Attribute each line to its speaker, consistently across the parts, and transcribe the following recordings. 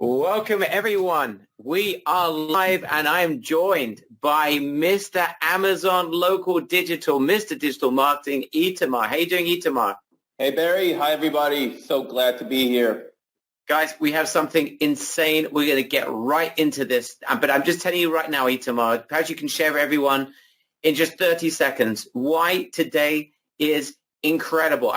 Speaker 1: Welcome, everyone. We are live, and I'm joined by Mr. Amazon Local Digital, Mr. Digital Marketing, Itamar. How you doing, Itamar?
Speaker 2: Hey, Barry. Hi, everybody. So glad to be here.
Speaker 1: Guys, we have something insane. We're going to get right into this. But I'm just telling you right now, Itamar, perhaps you can share with everyone in just 30 seconds why today is incredible.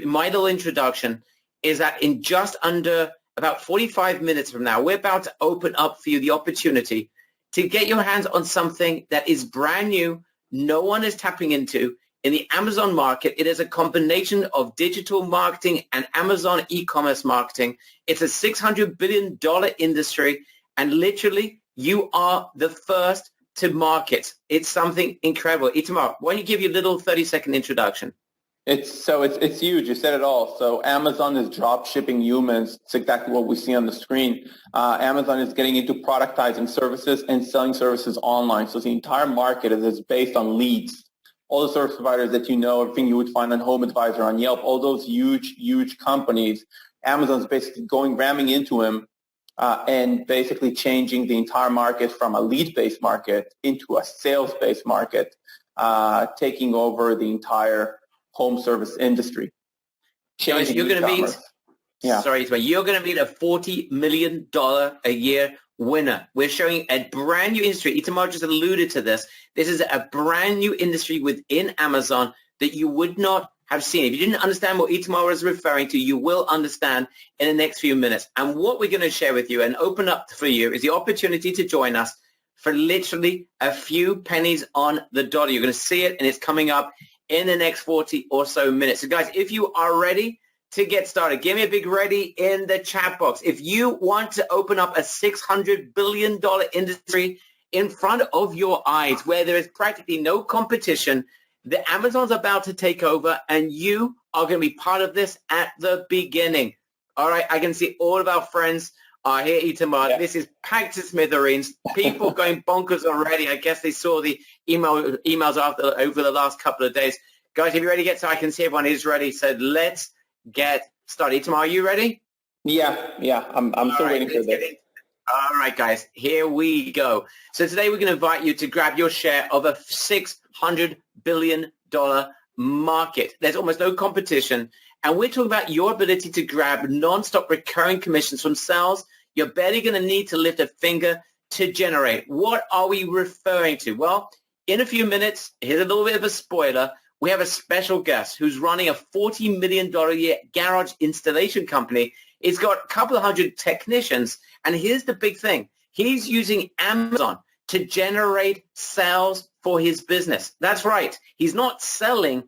Speaker 1: My little introduction is that in just under about 45 minutes from now, we're about to open up for you the opportunity to get your hands on something that is brand new, no one is tapping into in the Amazon market. It is a combination of digital marketing and Amazon e-commerce marketing. It's a $600 billion industry, and literally you are the first to market. It's something incredible. Itamar, why don't you give your little 30-second introduction?
Speaker 2: It's huge. You said it all. So Amazon is drop shipping humans. It's exactly what we see on the screen. Amazon is getting into productizing services and selling services online. So the entire market is based on leads. All the service providers that you know, everything you would find on HomeAdvisor, on Yelp, all those huge companies, Amazon's basically ramming into them and basically changing the entire market from a lead-based market into a sales-based market, taking over the entire home service industry.
Speaker 1: Guys, you're going to meet. You're going to meet a $40 million a year winner. We're showing a brand new industry. Itamar just alluded to this. This is a brand new industry within Amazon that you would not have seen. If you didn't understand what Itamar was referring to, you will understand in the next few minutes. And what we're going to share with you and open up for you is the opportunity to join us for literally a few pennies on the dollar. You're going to see it, and it's coming up in the next 40 or so minutes. So guys, if you are ready to get started, give me a big ready in the chat box. If you want to open up a $600 billion industry in front of your eyes where there is practically no competition, the Amazon's about to take over, and you are going to be part of this at the beginning. All right, I can see all of our friends are here, Itamar. Yeah. This is packed to smithereens. People going bonkers already. I guess they saw the emails over the last couple of days. Guys, if you're ready to get started, I can see everyone is ready. So let's get started. Itamar, are you ready?
Speaker 2: Yeah. I'm still waiting for this.
Speaker 1: All right, guys, here we go. So today we're going to invite you to grab your share of a $600 billion market. There's almost no competition. And we're talking about your ability to grab non-stop recurring commissions from sales you're barely going to need to lift a finger to generate. What are we referring to? Well, in a few minutes, here's a little bit of a spoiler. We have a special guest who's running a $40 million a year garage installation company. It's got a couple of hundred technicians. And here's the big thing. He's using Amazon to generate sales for his business. That's right. He's not selling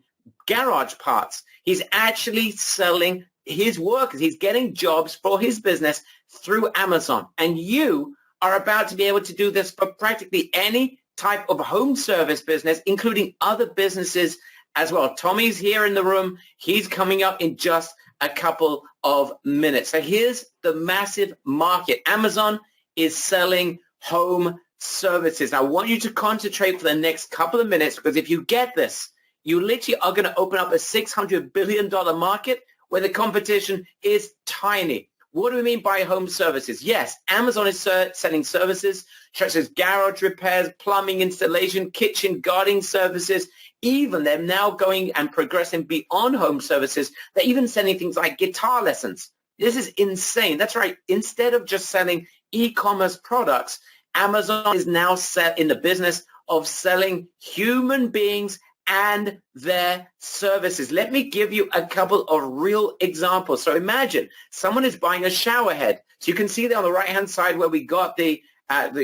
Speaker 1: garage parts. He's actually selling his workers. He's getting jobs for his business through Amazon. And you are about to be able to do this for practically any type of home service business, including other businesses as well. Tommy's here in the room. He's coming up in just a couple of minutes. So here's the massive market. Amazon is selling home services. I want you to concentrate for the next couple of minutes, because if you get this, you literally are going to open up a $600 billion market where the competition is tiny. What do we mean by home services? Yes, Amazon is selling services such as garage repairs, plumbing installation, kitchen gardening services. Even they're now going and progressing beyond home services. They're even selling things like guitar lessons. This is insane. That's right. Instead of just selling e-commerce products, Amazon is now set in the business of selling human beings and their services. Let me give you a couple of real examples. So imagine someone is buying a shower head. So you can see there on the right-hand side where we got the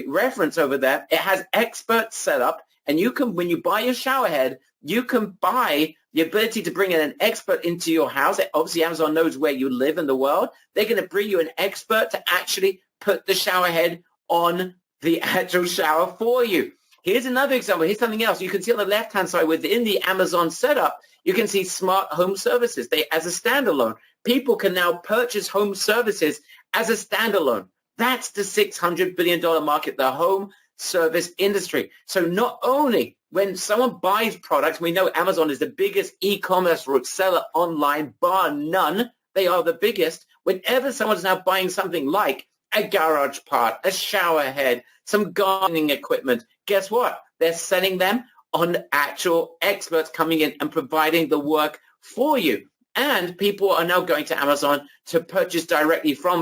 Speaker 1: reference over there. It has expert setup, and you can, when you buy your shower head, you can buy the ability to bring in an expert into your house. Obviously, Amazon knows where you live in the world. They're going to bring you an expert to actually put the shower head on the actual shower for you. Here's another example. Here's something else. You can see on the left-hand side within the Amazon setup, you can see smart home services. As a standalone, people can now purchase home services as a standalone. That's the $600 billion market, the home service industry. So not only when someone buys products, we know Amazon is the biggest e-commerce seller online, bar none. They are the biggest. Whenever someone's now buying something like a garage part, a shower head, some gardening equipment. Guess what? They're selling them on actual experts coming in and providing the work for you. And people are now going to Amazon to purchase directly from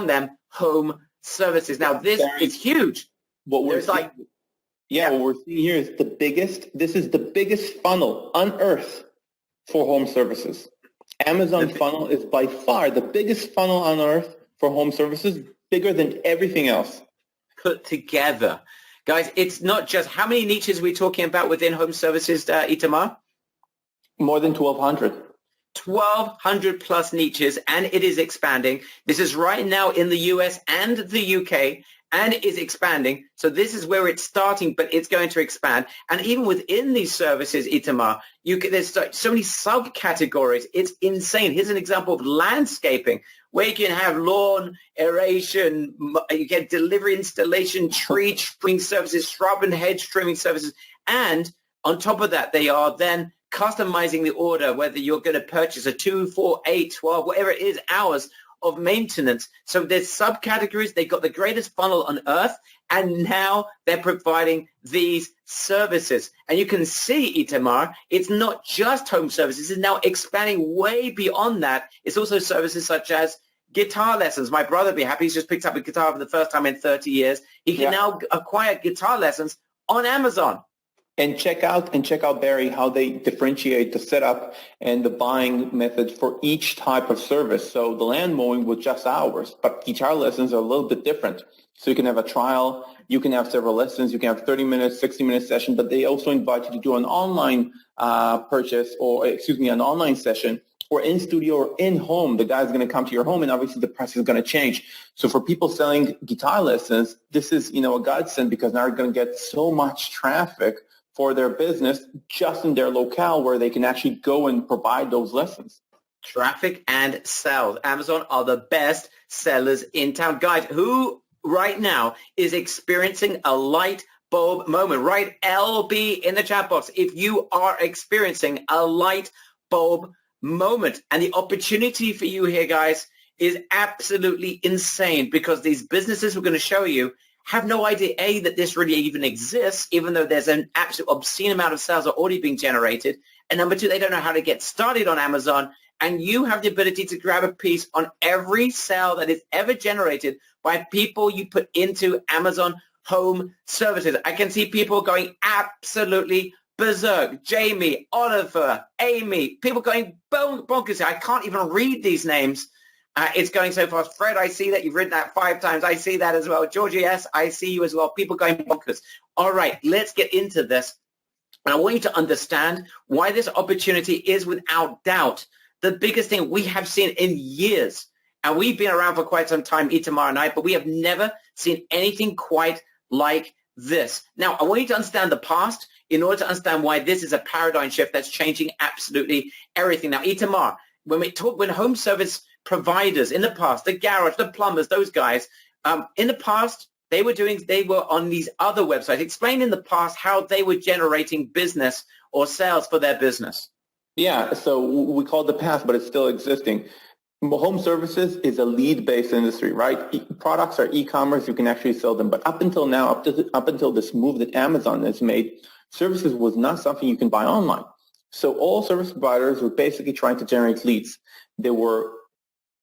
Speaker 1: them home services. Now, this is huge.
Speaker 2: What we're seeing, what we're seeing here is this is the biggest funnel on earth for home services. Amazon funnel is by far the biggest funnel on earth for home services, bigger than everything else
Speaker 1: put together. Guys, it's not just, how many niches are we talking about within home services, Itamar?
Speaker 2: More than 1,200.
Speaker 1: 1,200 plus niches, and it is expanding. This is right now in the US and the UK, and it is expanding. So this is where it's starting, but it's going to expand. And even within these services, Itamar, there's so many subcategories. It's insane. Here's an example of landscaping, where you can have lawn, aeration, you get delivery, installation, tree trimming services, shrub and hedge trimming services. And on top of that, they are then customizing the order, whether you're going to purchase a 2, 4, 8, 12, whatever it is, hours of maintenance. So there's subcategories. They've got the greatest funnel on earth, and now they're providing these services. And you can see, Itamar, it's not just home services. It's now expanding way beyond that. It's also services such as guitar lessons. My brother be happy. He's just picked up a guitar for the first time in 30 years. He can now acquire guitar lessons on Amazon.
Speaker 2: And check out, Barry, how they differentiate the setup and the buying methods for each type of service. So the land mowing was just hours, but guitar lessons are a little bit different. So you can have a trial, you can have several lessons, you can have 30 minutes, 60-minute session, but they also invite you to do an online an online session, or in studio or in home. The guy's going to come to your home, and obviously the price is going to change. So for people selling guitar lessons, this is, a godsend, because now they're going to get so much traffic for their business just in their locale where they can actually go and provide those lessons.
Speaker 1: Traffic and sales. Amazon are the best sellers in town. Guys, who right now is experiencing a light bulb moment? Write LB in the chat box if you are experiencing a light bulb moment. And the opportunity for you here, guys, is absolutely insane, because these businesses we're going to show you have no idea, A, that this really even exists, even though there's an absolute obscene amount of sales are already being generated. And number two, they don't know how to get started on Amazon. And you have the ability to grab a piece on every sale that is ever generated by people you put into Amazon home services. I can see people going absolutely berserk. Jamie, Oliver, Amy, people going bonkers. I can't even read these names. It's going so fast. Fred, I see that you've written that 5 times. I see that as well. Georgia, yes, I see you as well. People going bonkers. All right, let's get into this. And I want you to understand why this opportunity is without doubt the biggest thing we have seen in years. And we've been around for quite some time, Itamar and I, but we have never seen anything quite like this. Now, I want you to understand the past in order to understand why this is a paradigm shift that's changing absolutely everything. Now, Itamar, when home service providers in the past, the garage, the plumbers, those guys, in the past, they were on these other websites. Explain in the past how they were generating business or sales for their business.
Speaker 2: Yeah, so we call it the past, but it's still existing. Home services is a lead-based industry, right? Products are e-commerce, you can actually sell them. But up until now, up until this move that Amazon has made, services was not something you can buy online. So all service providers were basically trying to generate leads. They were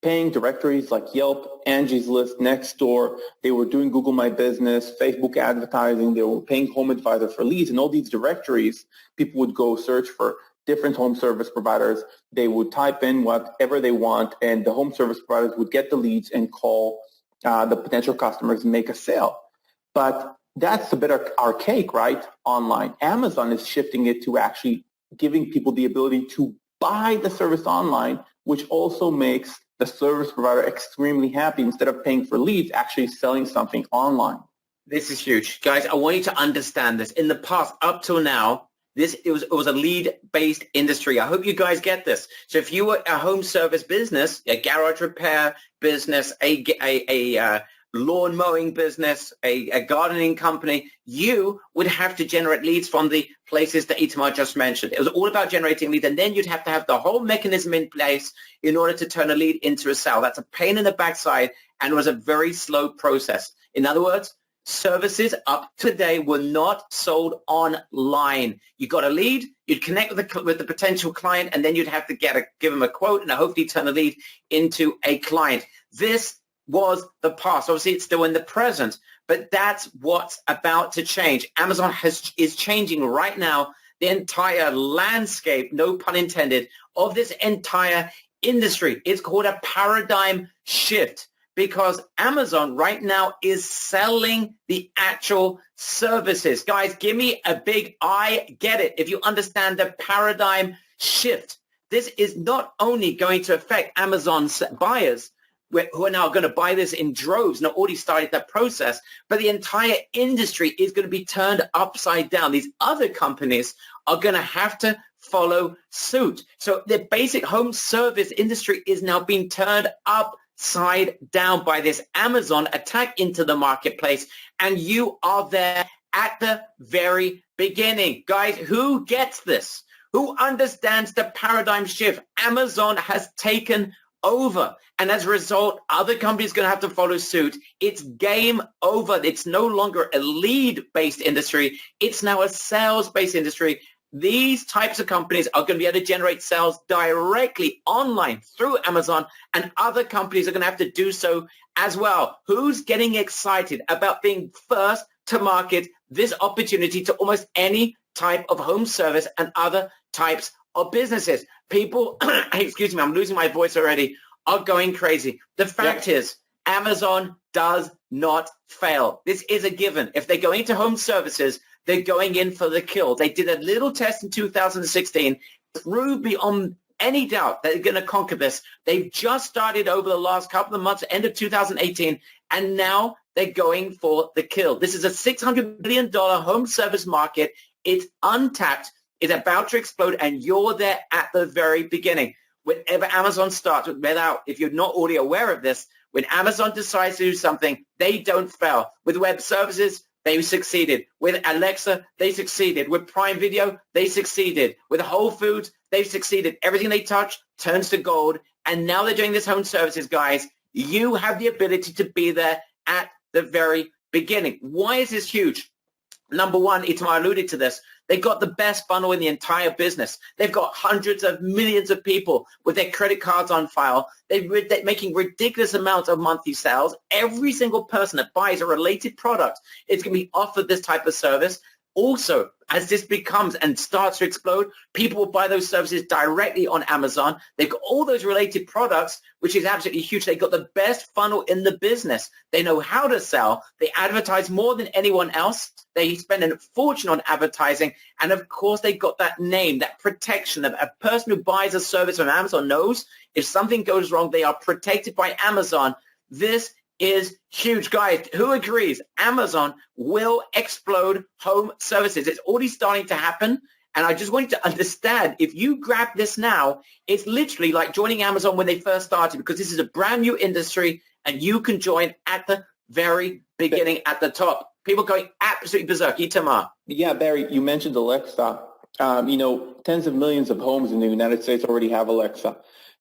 Speaker 2: paying directories like Yelp, Angie's List, Nextdoor. They were doing Google My Business, Facebook advertising. They were paying Home Advisor for leads. And all these directories, people would go search for different home service providers. They would type in whatever they want, and the home service providers would get the leads and call the potential customers and make a sale. But that's a bit archaic, right? Online. Amazon is shifting it to actually giving people the ability to buy the service online, which also makes the service provider extremely happy. Instead of paying for leads, actually selling something online.
Speaker 1: This is huge. Guys, I want you to understand this. In the past, up till now, it was a lead-based industry. I hope you guys get this. So if you were a home service business, a garage repair business, a lawn mowing business, a gardening company, you would have to generate leads from the places that Itamar just mentioned. It was all about generating leads, and then you'd have to have the whole mechanism in place in order to turn a lead into a sale. That's a pain in the backside, and it was a very slow process. In other words, services up to today were not sold online. You got a lead, you'd connect with the potential client, and then you'd have to give them a quote and hopefully turn the lead into a client. This was the past. Obviously, it's still in the present, but that's what's about to change. Amazon is changing right now the entire landscape, no pun intended, of this entire industry. It's called a paradigm shift, because Amazon right now is selling the actual services. Guys, give me a big I get it if you understand the paradigm shift. This is not only going to affect Amazon's buyers, who are now going to buy this in droves, and already started that process, but the entire industry is going to be turned upside down. These other companies are going to have to follow suit. So the basic home service industry is now being turned upside down by this Amazon attack into the marketplace, and you are there at the very beginning. Guys, who gets this? Who understands the paradigm shift? Amazon has taken over, and as a result, other companies are going to have to follow suit. It's game over. It's no longer a lead-based industry. It's now a sales-based industry. These types of companies are going to be able to generate sales directly online through Amazon, and other companies are going to have to do so as well. Who's getting excited about being first to market this opportunity to almost any type of home service and other types of businesses? People, excuse me, I'm losing my voice already, are going crazy. The fact is, Amazon does not fail. This is a given. If they go into home services, they're going in for the kill. They did a little test in 2016, proved beyond any doubt that they're going to conquer this. They've just started over the last couple of months, end of 2018, and now they're going for the kill. This is a $600 billion home service market. It's untapped. It's about to explode, and you're there at the very beginning. Whenever Amazon starts, if you're not already aware of this, when Amazon decides to do something, they don't fail. With web services, they succeeded. With Alexa, they succeeded. With Prime Video, they succeeded. With Whole Foods, they've succeeded. Everything they touch turns to gold. And now they're doing this home services, guys. You have the ability to be there at the very beginning. Why is this huge? Number one, Itamar alluded to this. They've got the best funnel in the entire business. They've got hundreds of millions of people with their credit cards on file. They're making ridiculous amounts of monthly sales. Every single person that buys a related product is going to be offered this type of service. Also, as this becomes and starts to explode, people will buy those services directly on Amazon. They've got all those related products, which is absolutely huge. They've got the best funnel in the business. They know how to sell. They advertise more than anyone else. They spend a fortune on advertising. And of course, they've got that name, that protection. A person who buys a service from Amazon knows if something goes wrong, they are protected by Amazon. This is huge. Guys, who agrees? Amazon will explode home services. It's already starting to happen. And I just want you to understand, if you grab this now, it's literally like joining Amazon when they first started, because this is a brand new industry and you can join at the very beginning at the top. People going absolutely berserk. Itamar.
Speaker 2: Yeah, Barry, you mentioned Alexa. Tens of millions of homes in the United States already have Alexa.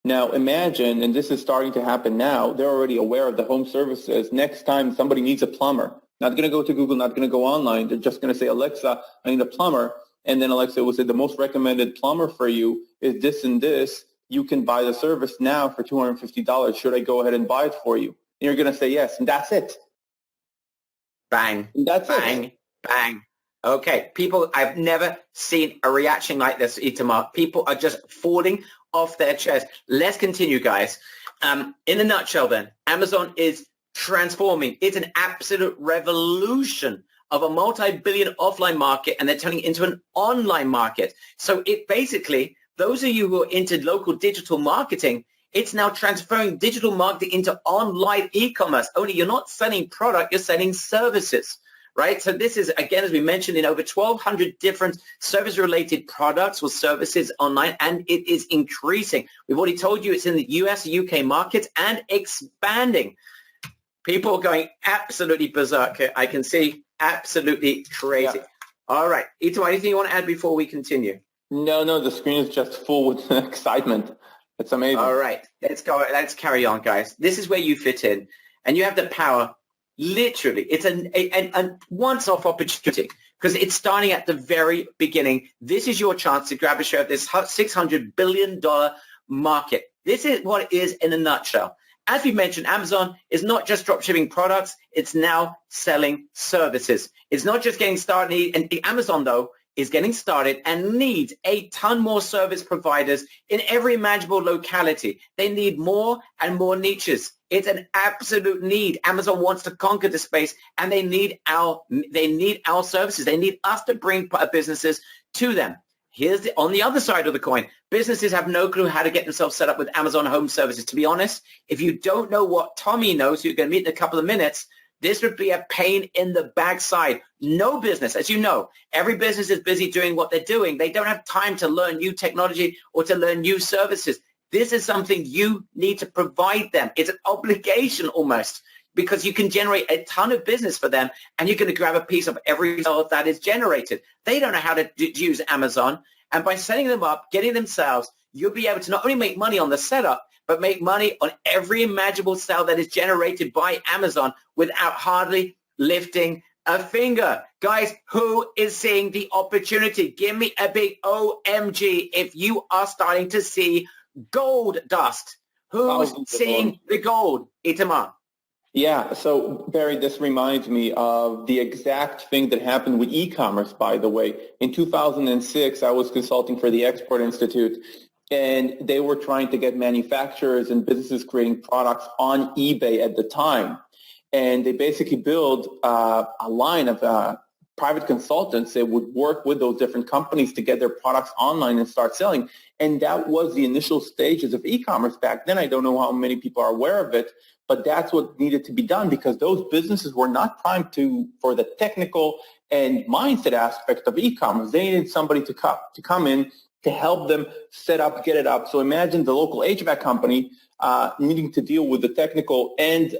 Speaker 2: Now imagine, and this is starting to happen now, they're already aware of the home services. Next time somebody needs a plumber, not going to go to Google, not going to go online. They're just going to say, Alexa, I need a plumber. And then Alexa will say, the most recommended plumber for you is this and this. You can buy the service now for $250. Should I go ahead and buy it for you? And you're going to say yes, and that's it.
Speaker 1: Bang.
Speaker 2: And that's
Speaker 1: bang,
Speaker 2: it.
Speaker 1: Bang. Okay, people, I've never seen a reaction like this, Itamar. People are just falling off their chairs. Let's continue, guys. In a nutshell, then, Amazon is transforming. It's an absolute revolution of a multi-billion offline market, and they're turning it into an online market. So it basically, those of you who are into local digital marketing, it's now transferring digital marketing into online e-commerce. Only you're not selling product, you're selling services. Right? So this is, again, as we mentioned, in over 1,200 different service-related products or services online, and it is increasing. We've already told you it's in the US, UK markets, and expanding. People are going absolutely berserk here. I can see absolutely crazy. Yeah. All right. Ito, anything you want to add before we continue?
Speaker 2: No, the screen is just full with excitement. It's amazing.
Speaker 1: All right. Let's go. Let's carry on, guys. This is where you fit in. and you have the power, literally, it's a once-off opportunity because it's starting at the very beginning. This is your chance to grab a share of this $600 billion market. This is what it is in a nutshell. As we mentioned, Amazon is not just drop shipping products, it's now selling services. It's not just getting started, and Amazon, though, is getting started and needs a ton more service providers in every imaginable locality. They need more and more niches. It's an absolute need. Amazon wants to conquer the space, and they need our services. They need us to bring businesses to them. Here's on the other side of the coin. Businesses have no clue how to get themselves set up with Amazon Home Services. To be honest, if you don't know what Tommy knows, who you're going to meet in a couple of minutes, this would be a pain in the backside. No business, as you know, every business is busy doing what they're doing. They don't have time to learn new technology or to learn new services. This is something you need to provide them. It's an obligation almost, because you can generate a ton of business for them, and you're going to grab a piece of every result that is generated. They don't know how to use Amazon, and by setting them up, getting themselves, you'll be able to not only make money on the setup, but make money on every imaginable sale that is generated by Amazon without hardly lifting a finger. Guys, who is seeing the opportunity? Give me a big OMG if you are starting to see gold dust. Who's seeing the gold? Itamar.
Speaker 2: Yeah, so Barry, this reminds me of the exact thing that happened with e-commerce, by the way. In 2006, I was consulting for the Export Institute, and they were trying to get manufacturers and businesses creating products on eBay at the time. And they basically built a line of private consultants that would work with those different companies to get their products online and start selling. And that was the initial stages of e-commerce back then. I don't know how many people are aware of it, but that's what needed to be done, because those businesses were not primed for the technical and mindset aspect of e-commerce. They needed somebody to come in to help them set up, get it up. So imagine the local HVAC company needing to deal with the technical and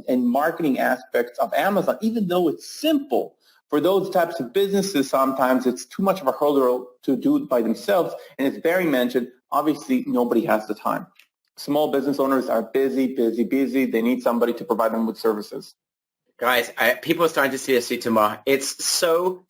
Speaker 2: marketing aspects of Amazon. Even though it's simple, for those types of businesses, sometimes it's too much of a hurdle to do it by themselves. And as Barry mentioned, obviously nobody has the time. Small business owners are busy. They need somebody to provide them with services.
Speaker 1: Guys, people are starting to see this tomorrow. It's so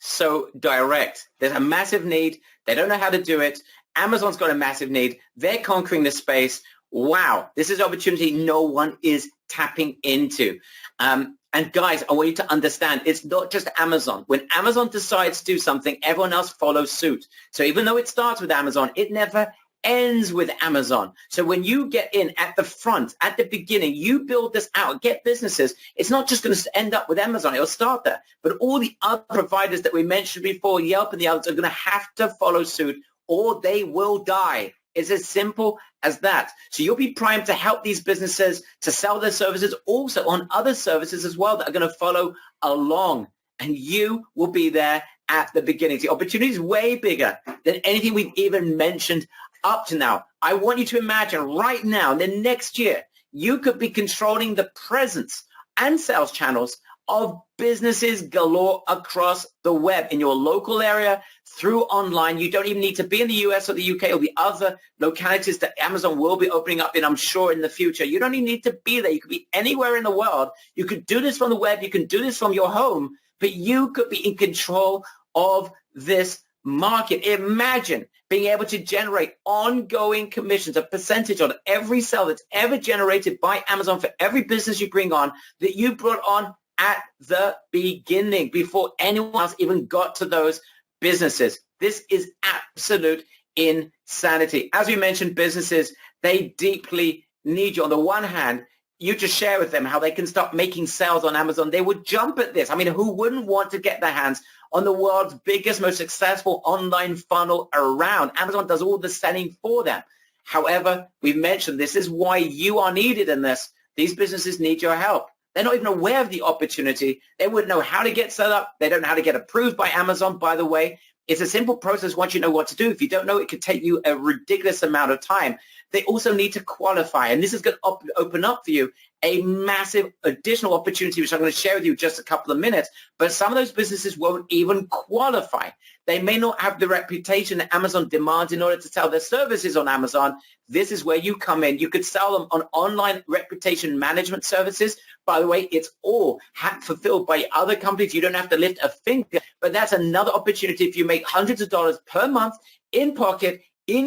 Speaker 1: direct. There's a massive need. They don't know how to do it. Amazon's got a massive need. They're conquering the space. Wow, this is an opportunity no one is tapping into. And guys, I want you to understand, it's not just Amazon. When Amazon decides to do something, everyone else follows suit. So even though it starts with Amazon, it never ends with Amazon. So when you get in at the front, at the beginning, you build this out, get businesses, it's not just going to end up with Amazon. It'll start there. But all the other providers that we mentioned before, Yelp and the others, are going to have to follow suit, or they will die. It's as simple as that. So you'll be primed to help these businesses to sell their services, also on other services as well that are going to follow along. And you will be there at the beginning. The opportunity is way bigger than anything we've even mentioned up to now. I want you to imagine right now, in the next year, you could be controlling the presence and sales channels of businesses galore across the web in your local area, through online. You don't even need to be in the US or the UK or the other localities that Amazon will be opening up in, I'm sure, in the future. You don't even need to be there. You could be anywhere in the world. You could do this from the web. You can do this from your home, but you could be in control of this market. Imagine being able to generate ongoing commissions, a percentage on every sale that's ever generated by Amazon for every business you bring on that you brought on at the beginning before anyone else even got to those businesses. This is absolute insanity. As we mentioned, businesses, they deeply need you. On the one hand, you just share with them how they can start making sales on Amazon. They would jump at this. I mean, who wouldn't want to get their hands on the world's biggest, most successful online funnel around? Amazon does all the selling for them. However, we've mentioned this is why you are needed in this. These businesses need your help. They're not even aware of the opportunity. They wouldn't know how to get set up. They don't know how to get approved by Amazon, by the way. It's a simple process once you know what to do. If you don't know, it could take you a ridiculous amount of time. They also need to qualify, and this is going to open up for you a massive additional opportunity, which I'm going to share with you in just a couple of minutes. But some of those businesses won't even qualify. They may not have the reputation that Amazon demands in order to sell their services on Amazon. This is where you come in. You could sell them on online reputation management services. By the way, it's all fulfilled by other companies. You don't have to lift a finger, but that's another opportunity if you make hundreds of dollars per month in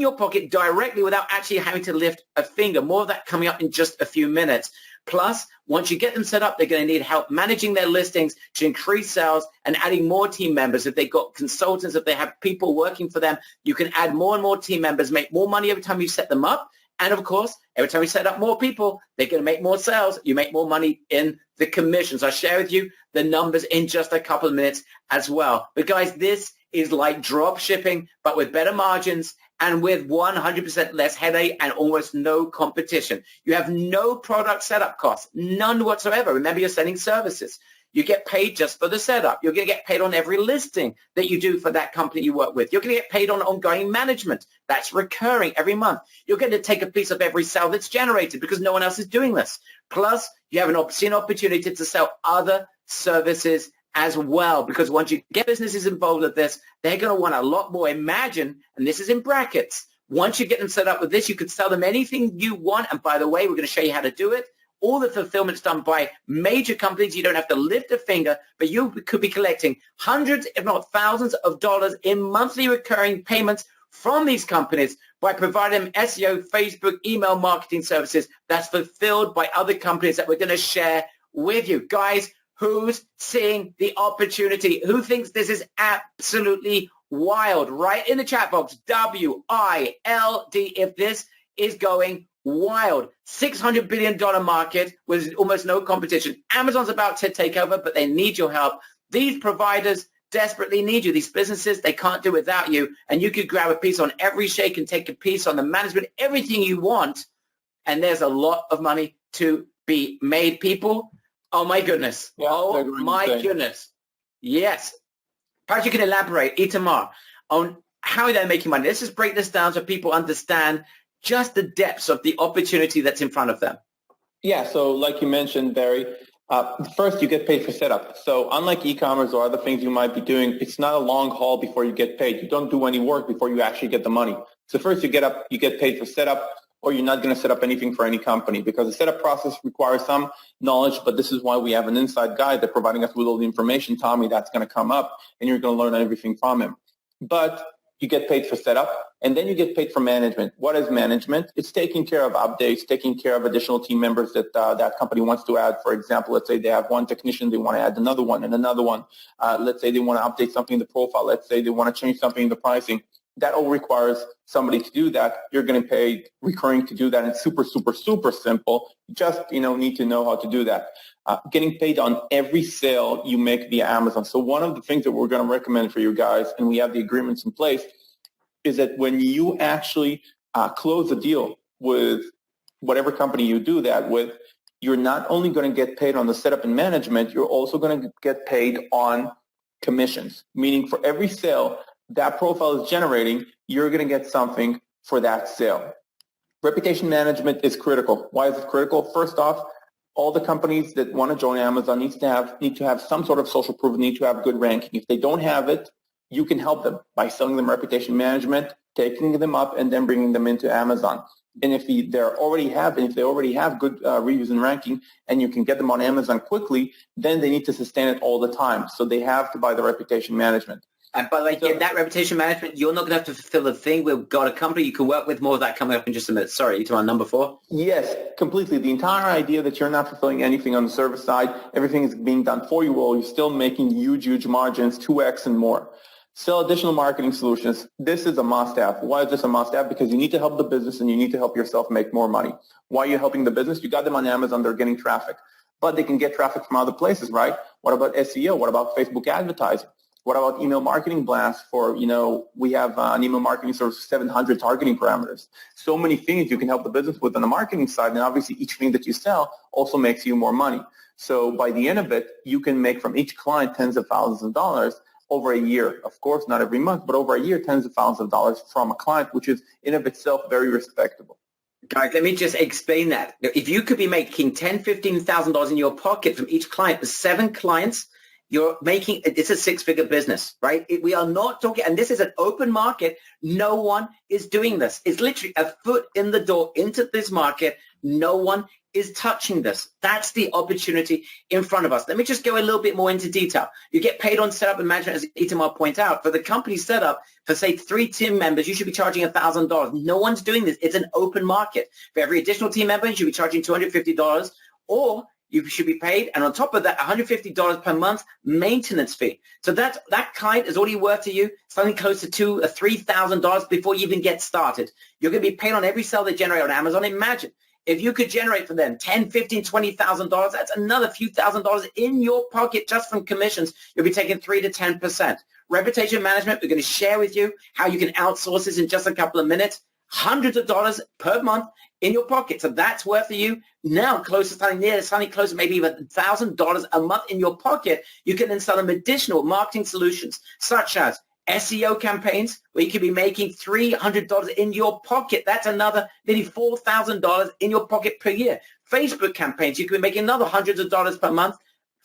Speaker 1: your pocket directly without actually having to lift a finger. More of that coming up in just a few minutes. Plus, once you get them set up, they're going to need help managing their listings to increase sales and adding more team members. If they've got consultants, if they have people working for them, you can add more and more team members, make more money every time you set them up. And of course, every time you set up more people, they're going to make more sales. You make more money in the commissions. I'll share with you the numbers in just a couple of minutes as well. But guys, this is like drop shipping, but with better margins and with 100% less headache and almost no competition. You have no product setup costs, none whatsoever. Remember, you're selling services. You get paid just for the setup. You're going to get paid on every listing that you do for that company you work with. You're going to get paid on ongoing management. That's recurring every month. You're going to take a piece of every sale that's generated because no one else is doing this. Plus, you have an opportunity to sell other services as well, because once you get businesses involved with this, they're going to want a lot more. Imagine, and this is in brackets, once you get them set up with this, you could sell them anything you want. And by the way, we're going to show you how to do it. All the fulfillment's done by major companies. You don't have to lift a finger, but you could be collecting hundreds, if not thousands of dollars in monthly recurring payments from these companies by providing them SEO, Facebook, email marketing services that's fulfilled by other companies that we're going to share with you. Guys, who's seeing the opportunity? Who thinks this is absolutely wild? Right in the chat box, WILD, if this is going wild. $600 billion market with almost no competition. Amazon's about to take over, but they need your help. These providers desperately need you. These businesses, they can't do without you. And you could grab a piece on every shake and take a piece on the management, everything you want. And there's a lot of money to be made, people. Oh, my goodness.
Speaker 2: Yeah,
Speaker 1: oh, my goodness. Yes. Perhaps you can elaborate, Itamar, on how they're making money. Let's just break this down so people understand just the depths of the opportunity that's in front of them.
Speaker 2: Yeah, so like you mentioned, Barry, first you get paid for setup. So unlike e-commerce or other things you might be doing, it's not a long haul before you get paid. You don't do any work before you actually get the money. So first you get paid for setup, or you're not going to set up anything for any company, because the setup process requires some knowledge, but this is why we have an inside guy that's providing us with all the information, Tommy, that's going to come up, and you're going to learn everything from him. But you get paid for setup, and then you get paid for management. What is management? It's taking care of updates, taking care of additional team members that that company wants to add. For example, let's say they have one technician, they want to add another one and another one. Let's say they want to update something in the profile. Let's say they want to change something in the pricing. That all requires somebody to do that. You're going to pay recurring to do that. And it's super, super, super simple. You just need to know how to do that. Getting paid on every sale you make via Amazon. So one of the things that we're going to recommend for you guys, and we have the agreements in place, is that when you actually close a deal with whatever company you do that with, you're not only going to get paid on the setup and management, you're also going to get paid on commissions, meaning for every sale that profile is generating, you're going to get something for that sale. Reputation management is critical. Why is it critical? First off, all the companies that want to join Amazon need to have some sort of social proof, need to have good ranking. If they don't have it, you can help them by selling them reputation management, taking them up, and then bringing them into Amazon. And if they already have good reviews and ranking, and you can get them on Amazon quickly, then they need to sustain it all the time. So they have to buy the reputation management.
Speaker 1: And by the way, that reputation management, you're not going to have to fulfill the thing. We've got a company you can work with. More of that coming up in just a minute. Sorry, you're on number 4?
Speaker 2: Yes, completely. The entire idea that you're not fulfilling anything on the service side, everything is being done for you, while you're still making huge, huge margins, 2x and more. Sell additional marketing solutions. This is a must-have. Why is this a must-have? Because you need to help the business and you need to help yourself make more money. Why are you helping the business? You got them on Amazon. They're getting traffic. But they can get traffic from other places, right? What about SEO? What about Facebook advertising? What about email marketing blasts for, we have an email marketing service with 700 targeting parameters. So many things you can help the business with on the marketing side, and obviously each thing that you sell also makes you more money. So by the end of it, you can make from each client tens of thousands of dollars over a year. Of course, not every month, but over a year, tens of thousands of dollars from a client, which is in of itself very respectable.
Speaker 1: Guys, let me just explain that. If you could be making $10,000, $15,000 in your pocket from each client for 7 clients, you're making, it's a 6-figure business, right? We are not talking, and this is an open market. No one is doing this. It's literally a foot in the door into this market. No one is touching this. That's the opportunity in front of us. Let me just go a little bit more into detail. You get paid on setup and management, as Itamar pointed out. For the company setup, for say 3 team members, you should be charging $1,000. No one's doing this. It's an open market. For every additional team member, you should be charging $250, or you should be paid, and on top of that, $150 per month maintenance fee. So that client is already worth to you something close to $2,000 or $3,000 before you even get started. You're going to be paid on every sale they generate on Amazon. Imagine if you could generate for them $10,000, $15,000, $20,000. That's another few $1,000s in your pocket just from commissions. You'll be taking 3 to 10%. Reputation management, we're going to share with you how you can outsource this in just a couple of minutes. Hundreds of dollars per month in your pocket. So that's worth for you now close to something close to maybe even $1,000 a month in your pocket. You can then sell them additional marketing solutions such as SEO campaigns where you could be making $300 in your pocket. That's another nearly $4,000 in your pocket per year. Facebook campaigns, you could be making another hundreds of dollars per month.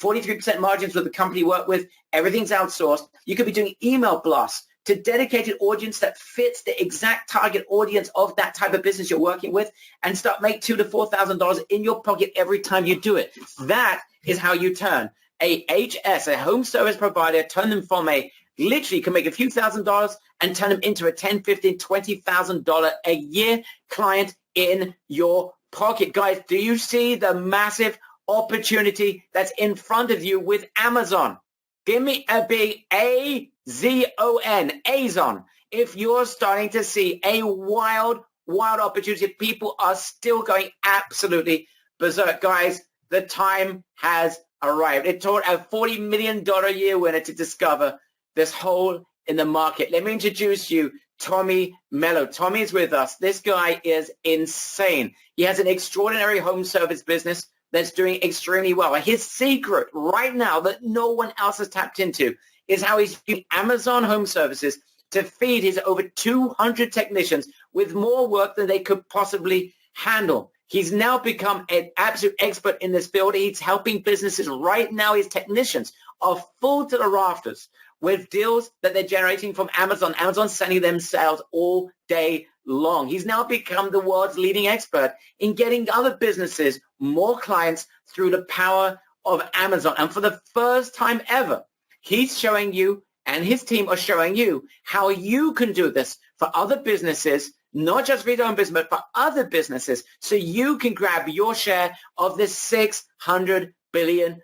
Speaker 1: 43% margins with the company you work with. Everything's outsourced. You could be doing email blasts to dedicated audience that fits the exact target audience of that type of business you're working with, and start make $2,000 to $4,000 in your pocket every time you do it. That is how you turn a HS, a home service provider, turn them from a literally can make a few $1,000s and turn them into a $10,000, $15,000, $20,000 a year client in your pocket. Guys, do you see the massive opportunity that's in front of you with Amazon? Give me a big AZON, Azon. If you're starting to see a wild opportunity, people are still going absolutely berserk. Guys, the time has arrived. It took a $40 million a year winner to discover this hole in the market. Let me introduce you, Tommy Mello. Tommy is with us. This guy is insane. He has an extraordinary home service business that's doing extremely well. His secret right now that no one else has tapped into is how he's using Amazon Home Services to feed his over 200 technicians with more work than they could possibly handle. He's now become an absolute expert in this field. He's helping businesses right now. His technicians are full to the rafters with deals that they're generating from Amazon. Amazon's sending them sales all day long. He's now become the world's leading expert in getting other businesses more clients through the power of Amazon. And for the first time ever, he's showing you, and his team are showing you, how you can do this for other businesses, not just for your own business, but for other businesses, so you can grab your share of this $600 billion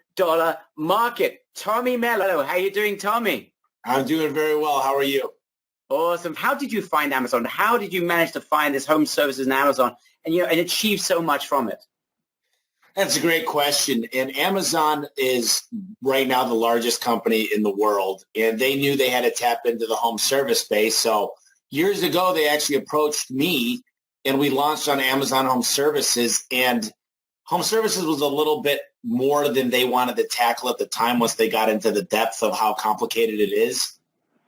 Speaker 1: market. Tommy Mello, how are you doing, Tommy?
Speaker 3: I'm doing very well. How are you?
Speaker 1: Awesome. How did you find Amazon? How did you manage to find this home services in Amazon and achieve so much from it?
Speaker 3: That's a great question. And Amazon is right now the largest company in the world, and they knew they had to tap into the home service space. So years ago, they actually approached me, and we launched on Amazon Home Services. And home services was a little bit more than they wanted to tackle at the time once they got into the depth of how complicated it is.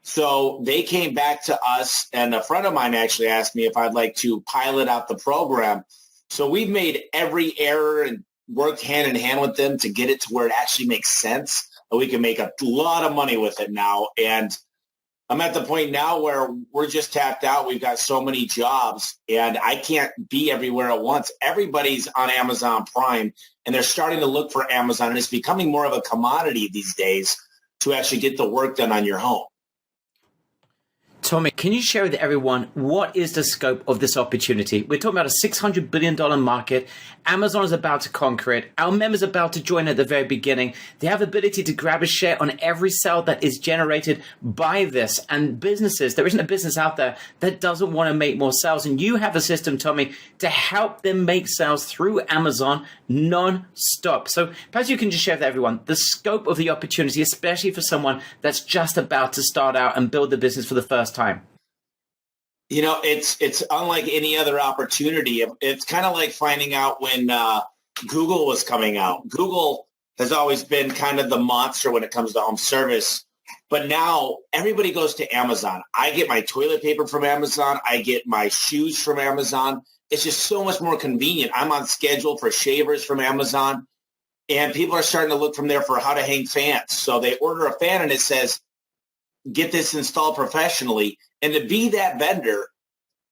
Speaker 3: So they came back to us, and a friend of mine actually asked me if I'd like to pilot out the program. So we've made every error and worked hand in hand with them to get it to where it actually makes sense, and we can make a lot of money with it now. And I'm at the point now where we're just tapped out. We've got so many jobs, and I can't be everywhere at once. Everybody's on Amazon Prime, and they're starting to look for Amazon, and it's becoming more of a commodity these days to actually get the work done on your home.
Speaker 1: Tommy, can you share with everyone what is the scope of this opportunity? We're talking about a $600 billion market. Amazon is about to conquer it. Our members are about to join at the very beginning. They have the ability to grab a share on every sale that is generated by this. And businesses, there isn't a business out there that doesn't want to make more sales. And you have a system, Tommy, to help them make sales through Amazon non-stop. So perhaps you can just share with everyone the scope of the opportunity, especially for someone that's just about to start out and build the business for the first time.
Speaker 3: You know, it's unlike any other opportunity. It's kind of like finding out when Google was coming out. Google has always been kind of the monster when it comes to home service. But now everybody goes to Amazon. I get my toilet paper from Amazon. I get my shoes from Amazon. It's just so much more convenient. I'm on schedule for shavers from Amazon. And people are starting to look from there for how to hang fans. So they order a fan and it says, get this installed professionally. And to be that vendor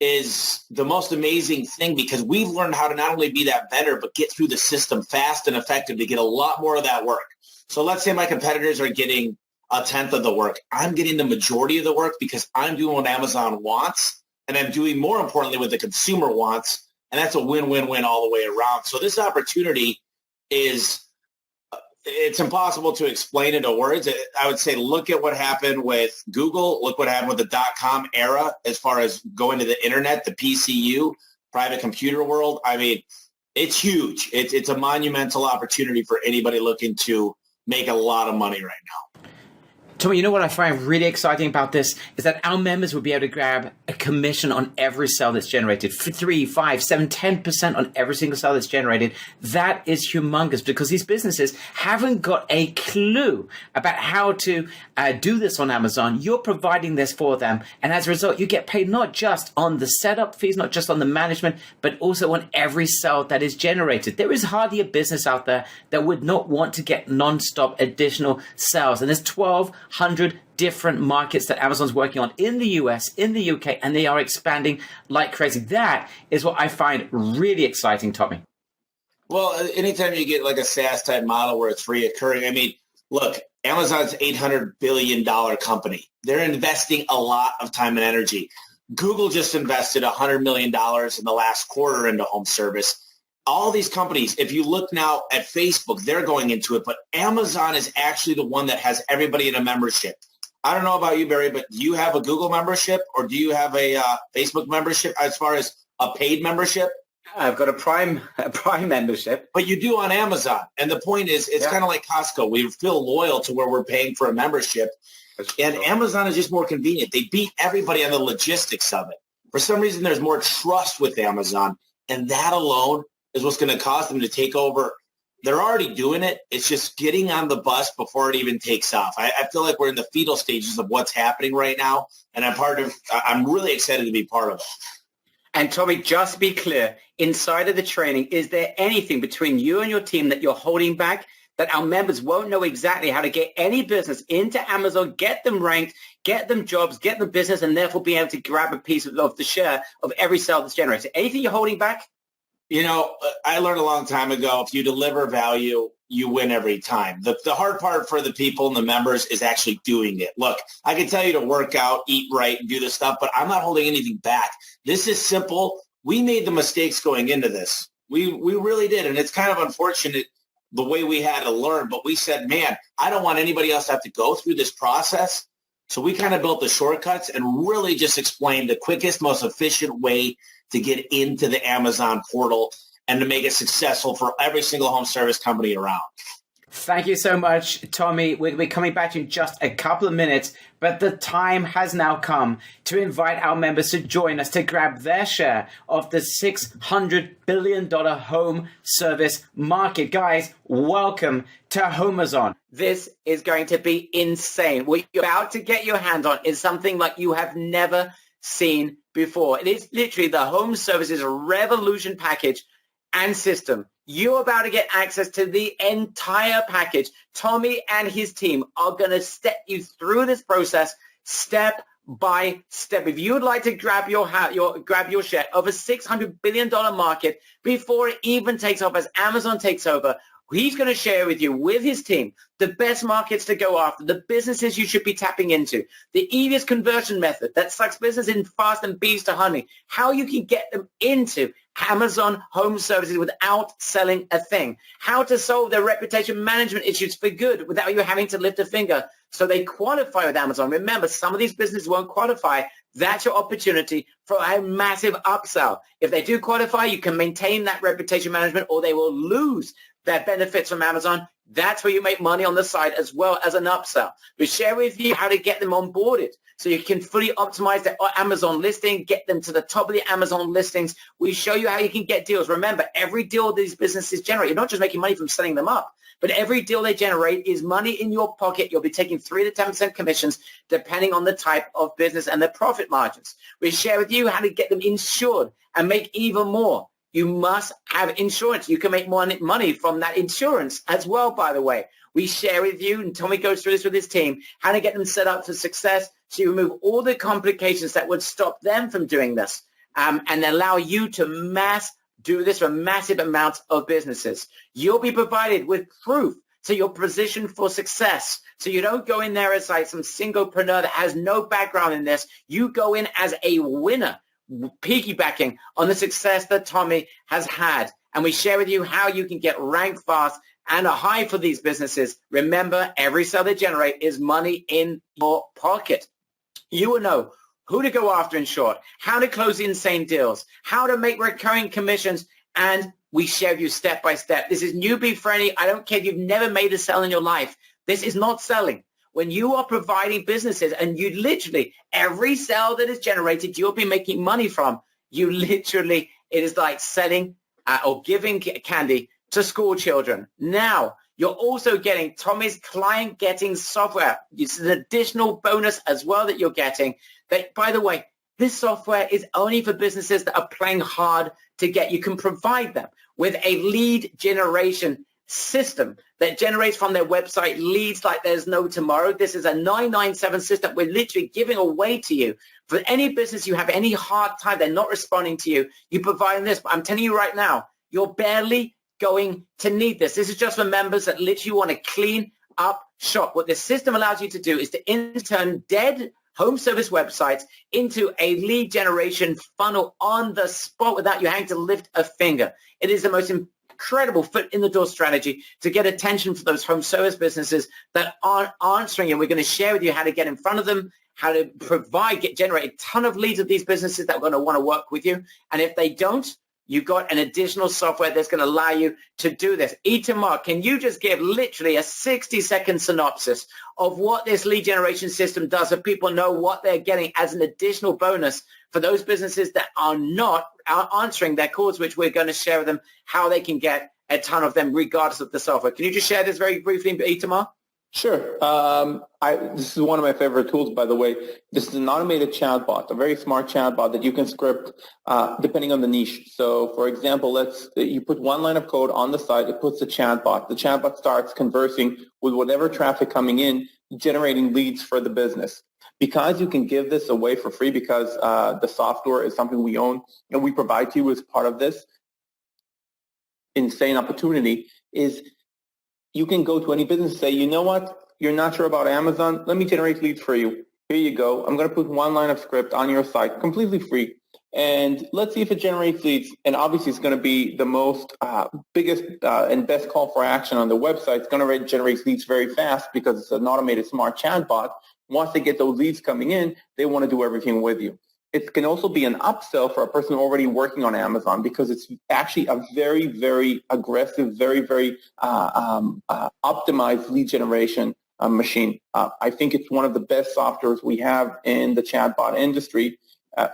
Speaker 3: is the most amazing thing, because we've learned how to not only be that vendor, but get through the system fast and effective to get a lot more of that work. So let's say my competitors are getting a tenth of the work. I'm getting the majority of the work because I'm doing what Amazon wants, and I'm doing, more importantly, what the consumer wants, and that's a win-win-win all the way around. So this opportunity is, it's impossible to explain into words. I would say look at what happened with Google, look what happened with the dot-com era as far as going to the internet, the PCU, private computer world. I mean, it's huge. It's a monumental opportunity for anybody looking to make a lot of money right now.
Speaker 4: Tommy, you know what I find really exciting about this is that our members will be able to grab a commission on every sale that's generated, 3, 5, 7, 10% on every single sale that's generated. That is humongous, because these businesses haven't got a clue about how to do this on Amazon. You're providing this for them. And as a result, you get paid not just on the setup fees, not just on the management, but also on every sale that is generated. There is hardly a business out there that would not want to get nonstop additional sales. And there's 1,200 different markets that Amazon's working on in the US, in the UK, and they are expanding like crazy. That is what I find really exciting, Tommy.
Speaker 3: Well, anytime you get like a SaaS type model where it's reoccurring, I mean, look, Amazon's an $800 billion company. They're investing a lot of time and energy. Google just invested $100 million in the last quarter into home service. All these companies, if you look now at Facebook, they're going into it, but Amazon is actually the one that has everybody in a membership. I don't know about you, Barry, but do you have a Google membership, or do you have a Facebook membership as far as a paid membership?
Speaker 1: I've got a Prime membership.
Speaker 3: But you do on Amazon. And the point is, it's kind of like Costco. We feel loyal to where we're paying for a membership. And Amazon is just more convenient. They beat everybody on the logistics of it. For some reason, there's more trust with Amazon. And that alone is what's going to cause them to take over. They're already doing it. It's just getting on the bus before it even takes off. I feel like we're in the fetal stages of what's happening right now. And I'm really excited to be part of it.
Speaker 1: And Tommy, just be clear, inside of the training, is there anything between you and your team that you're holding back, that our members won't know exactly how to get any business into Amazon, get them ranked, get them jobs, get them business, and therefore be able to grab a piece of the share of every sale that's generated? Anything you're holding back?
Speaker 3: You know, I learned a long time ago, if you deliver value, you win every time. The hard part for the people and the members is actually doing it. Look, I can tell you to work out, eat right, and do this stuff, but I'm not holding anything back. This is simple. We made the mistakes going into this. We really did, and it's kind of unfortunate the way we had to learn, but we said, man, I don't want anybody else to have to go through this process. So we kind of built the shortcuts and really just explained the quickest, most efficient way to get into the Amazon portal and to make it successful for every single home service company around.
Speaker 4: Thank you so much, Tommy. We're coming back in just a couple of minutes, but the time has now come to invite our members to join us to grab their share of the $600 billion home service market. Guys, welcome to HomeZon.
Speaker 1: This is going to be insane. What you're about to get your hands on is something like you have never seen before. It is literally the home services revolution package and system. You're about to get access to the entire package. Tommy and his team are going to step you through this process step by step. If you would like to grab your share of a $600 billion market before it even takes off, as Amazon takes over, he's going to share with you, with his team, the best markets to go after, the businesses you should be tapping into, the easiest conversion method that sucks business in fast and bees to honey, how you can get them into Amazon home services without selling a thing, how to solve their reputation management issues for good without you having to lift a finger so they qualify with Amazon. Remember, some of these businesses won't qualify. That's your opportunity for a massive upsell. If they do qualify, you can maintain that reputation management, or they will lose their benefits from Amazon. That's where you make money on the side as well as an upsell. We share with you how to get them onboarded so you can fully optimize their Amazon listing, get them to the top of the Amazon listings. We show you how you can get deals. Remember, every deal these businesses generate, you're not just making money from setting them up, but every deal they generate is money in your pocket. You'll be taking 3 to 10% commissions depending on the type of business and their profit margins. We share with you how to get them insured and make even more. You must have insurance. You can make money from that insurance as well, by the way. We share with you, and Tommy goes through this with his team, how to get them set up for success so you remove all the complications that would stop them from doing this and allow you to do this for massive amounts of businesses. You'll be provided with proof so you're positioned for success. So you don't go in there as like some singlepreneur that has no background in this. You go in as a winner, piggybacking on the success that Tommy has had. And we share with you how you can get ranked fast and a high for these businesses. Remember, every sale they generate is money in your pocket. You will know who to go after, in short, how to close insane deals, how to make recurring commissions, and we share with you step by step. This is newbie friendly. I don't care if you've never made a sale in your life. This is not selling. When you are providing businesses and you literally, every sale that is generated, you'll be making money from, it is like selling or giving candy to school children. Now, you're also getting Tommy's client getting software. It's an additional bonus as well that you're getting. That, by the way, this software is only for businesses that are playing hard to get. You can provide them with a lead generation system that generates from their website leads like there's no tomorrow. This is a 997 system we're literally giving away to you. For any business you have any hard time, they're not responding to you, you provide this. But I'm telling you right now, you're barely going to need this. This is just for members that literally want to clean up shop. What this system allows you to do is to turn dead home service websites into a lead generation funnel on the spot without you having to lift a finger. It is the most incredible foot in the door strategy to get attention for those home service businesses that aren't answering. And we're going to share with you how to get in front of them, how to generate a ton of leads of these businesses that are going to want to work with you. And if they don't, you got an additional software that's going to allow you to do this. Itamar, can you just give literally a 60-second synopsis of what this lead generation system does so people know what they're getting as an additional bonus for those businesses that are not answering their calls, which we're going to share with them how they can get a ton of them regardless of the software. Can you just share this very briefly, Itamar?
Speaker 2: Sure. This is one of my favorite tools, by the way. This is an automated chatbot, a very smart chatbot that you can script depending on the niche. So, for example, you put one line of code on the site, it puts the chatbot. The chatbot starts conversing with whatever traffic coming in, generating leads for the business. Because you can give this away for free, because the software is something we own and we provide to you as part of this insane opportunity, is you can go to any business and say, you know what, you're not sure about Amazon, let me generate leads for you. Here you go. I'm going to put one line of script on your site, completely free, and let's see if it generates leads. And obviously, it's going to be the most biggest and best call for action on the website. It's going to generate leads very fast because it's an automated smart chatbot. Once they get those leads coming in, they want to do everything with you. It can also be an upsell for a person already working on Amazon because it's actually a very, very aggressive, very, very optimized lead generation machine. I think it's one of the best softwares we have in the chatbot industry,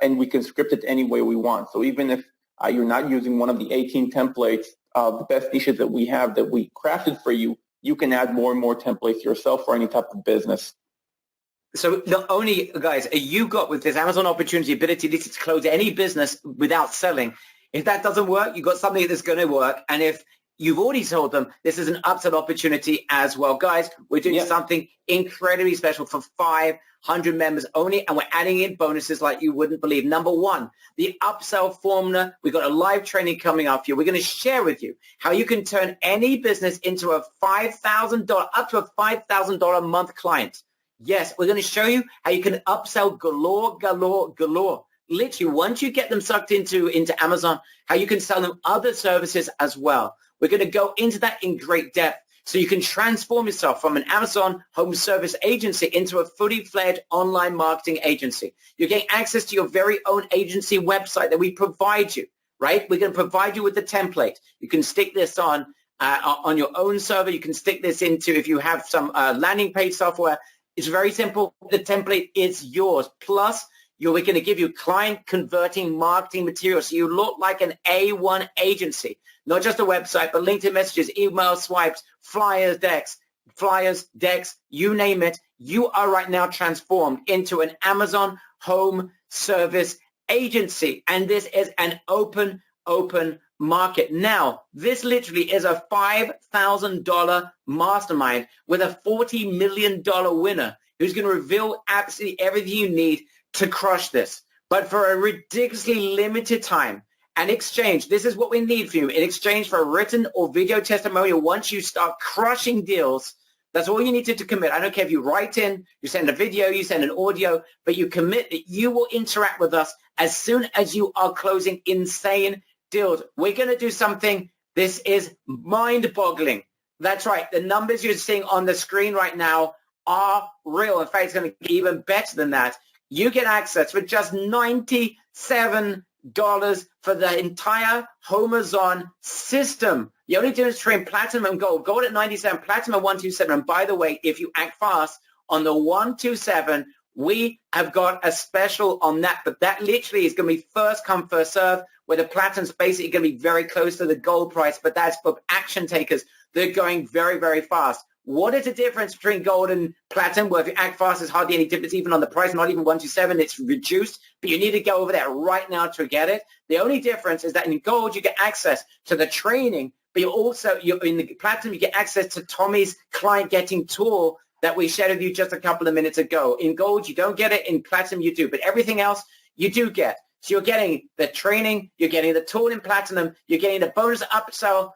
Speaker 2: and we can script it any way we want. So even if you're not using one of the 18 templates of the best niches that we have that we crafted for you, you can add more and more templates yourself for any type of business.
Speaker 1: So not only, guys, you got with this Amazon opportunity ability to close any business without selling. If that doesn't work, you've got something that's going to work. And if you've already sold them, this is an upsell opportunity as well. Guys, we're doing something incredibly special for 500 members only, and we're adding in bonuses like you wouldn't believe. Number one, the upsell formula. We've got a live training coming up here. We're going to share with you how you can turn any business into a $5,000, up to a $5,000 a month client. Yes, we're going to show you how you can upsell galore, galore, galore. Literally, once you get them sucked into Amazon, how you can sell them other services as well. We're going to go into that in great depth so you can transform yourself from an Amazon home service agency into a fully fledged online marketing agency. You're getting access to your very own agency website that we provide you, right? We're going to provide you with the template. You can stick this on on your own server. You can stick this into if you have some landing page software. It's very simple. The template is yours. Plus, we're going to give you client converting marketing materials. So you look like an A1 agency, not just a website, but LinkedIn messages, email swipes, flyers, decks, you name it. You are right now transformed into an Amazon home service agency. And this is an open market. Now, this literally is a $5,000 mastermind with a $40 million winner who's going to reveal absolutely everything you need to crush this. But for a ridiculously limited time, and exchange, this is what we need from you. In exchange for a written or video testimonial, once you start crushing deals, that's all you need to commit. I don't care if you write in, you send a video, you send an audio, but you commit that you will interact with us as soon as you are closing insane deals. We're going to do something. This is mind-boggling. That's right. The numbers you're seeing on the screen right now are real. In fact, it's going to be even better than that. You get access for just $97 for the entire HomeZon system. The only difference between Platinum and Gold at 97, Platinum at 127. And by the way, if you act fast on the 127, we have got a special on that. But that literally is going to be first come, first serve, where the Platinum's basically going to be very close to the Gold price. But that's for action takers. They're going very, very fast. What is the difference between Gold and Platinum? Well, if you act fast, there's hardly any difference even on the price, not even 127. It's reduced, but you need to go over there right now to get it. The only difference is that in Gold, you get access to the training, but you're in the Platinum, you get access to Tommy's client getting tool that we shared with you just a couple of minutes ago. In Gold, you don't get it. In Platinum, you do, but everything else you do get. So you're getting the training, you're getting the tool in Platinum, you're getting the bonus upsell,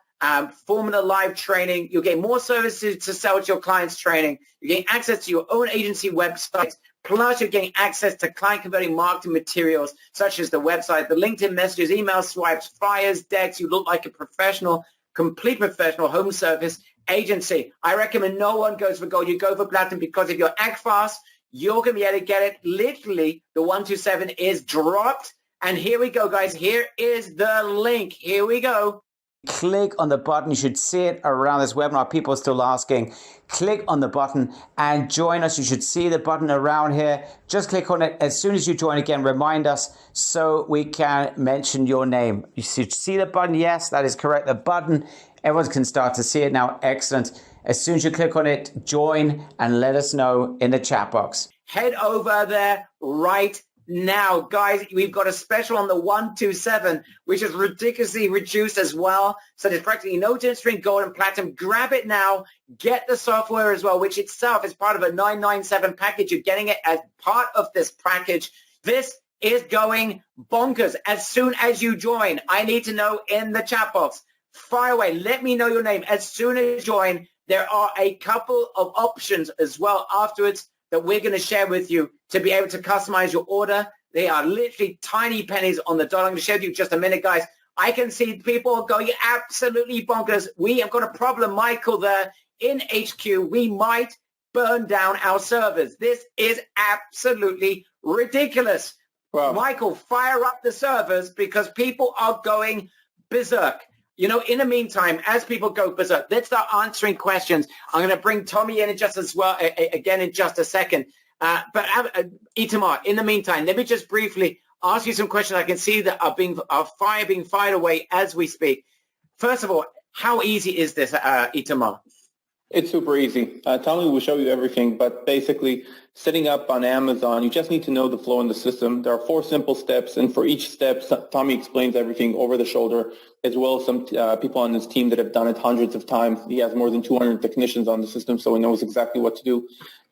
Speaker 1: Formula Live training. You'll get more services to sell to your clients' training. You're getting access to your own agency websites. Plus, you're getting access to client converting marketing materials such as the website, the LinkedIn messages, email swipes, flyers, decks. You look like a professional, complete professional home service agency. I recommend no one goes for Gold. You go for Platinum because if you act fast, you're going to be able to get it. Literally, the 127 is dropped. And here we go, guys. Here is the link. Here we go.
Speaker 4: Click on the button. You should see it around this webinar. People are still asking. Click on the button and join us. You should see the button around here. Just click on it. As soon as you join again, remind us so we can mention your name. You should see the button. Yes, that is correct. The button. Everyone can start to see it now. Excellent. As soon as you click on it, join and let us know in the chat box.
Speaker 1: Head over there right now, guys. We've got a special on the 127, which is ridiculously reduced as well. So there's practically no difference between Gold and Platinum. Grab it now. Get the software as well, which itself is part of a 997 package. You're getting it as part of this package. This is going bonkers. As soon as you join, I need to know in the chat box. Fire away. Let me know your name. As soon as you join, there are a couple of options as well afterwards that we're going to share with you to be able to customize your order. They are literally tiny pennies on the dollar. I'm going to share with you just a minute, guys. I can see people going absolutely bonkers. We have got a problem, Michael, there in HQ. We might burn down our servers. This is absolutely ridiculous. Wow. Michael, fire up the servers because people are going berserk. You know, in the meantime, as people go berserk, let's start answering questions. I'm going to bring Tommy in just as well, again in just a second. But Itamar, in the meantime, let me just briefly ask you some questions I can see that are being fired away as we speak. First of all, how easy is this, Itamar?
Speaker 2: It's super easy. Tommy will show you everything, but basically setting up on Amazon, you just need to know the flow in the system. There are 4 simple steps, and for each step, Tommy explains everything over the shoulder, as well as some people on his team that have done it hundreds of times. He has more than 200 technicians on the system, so he knows exactly what to do.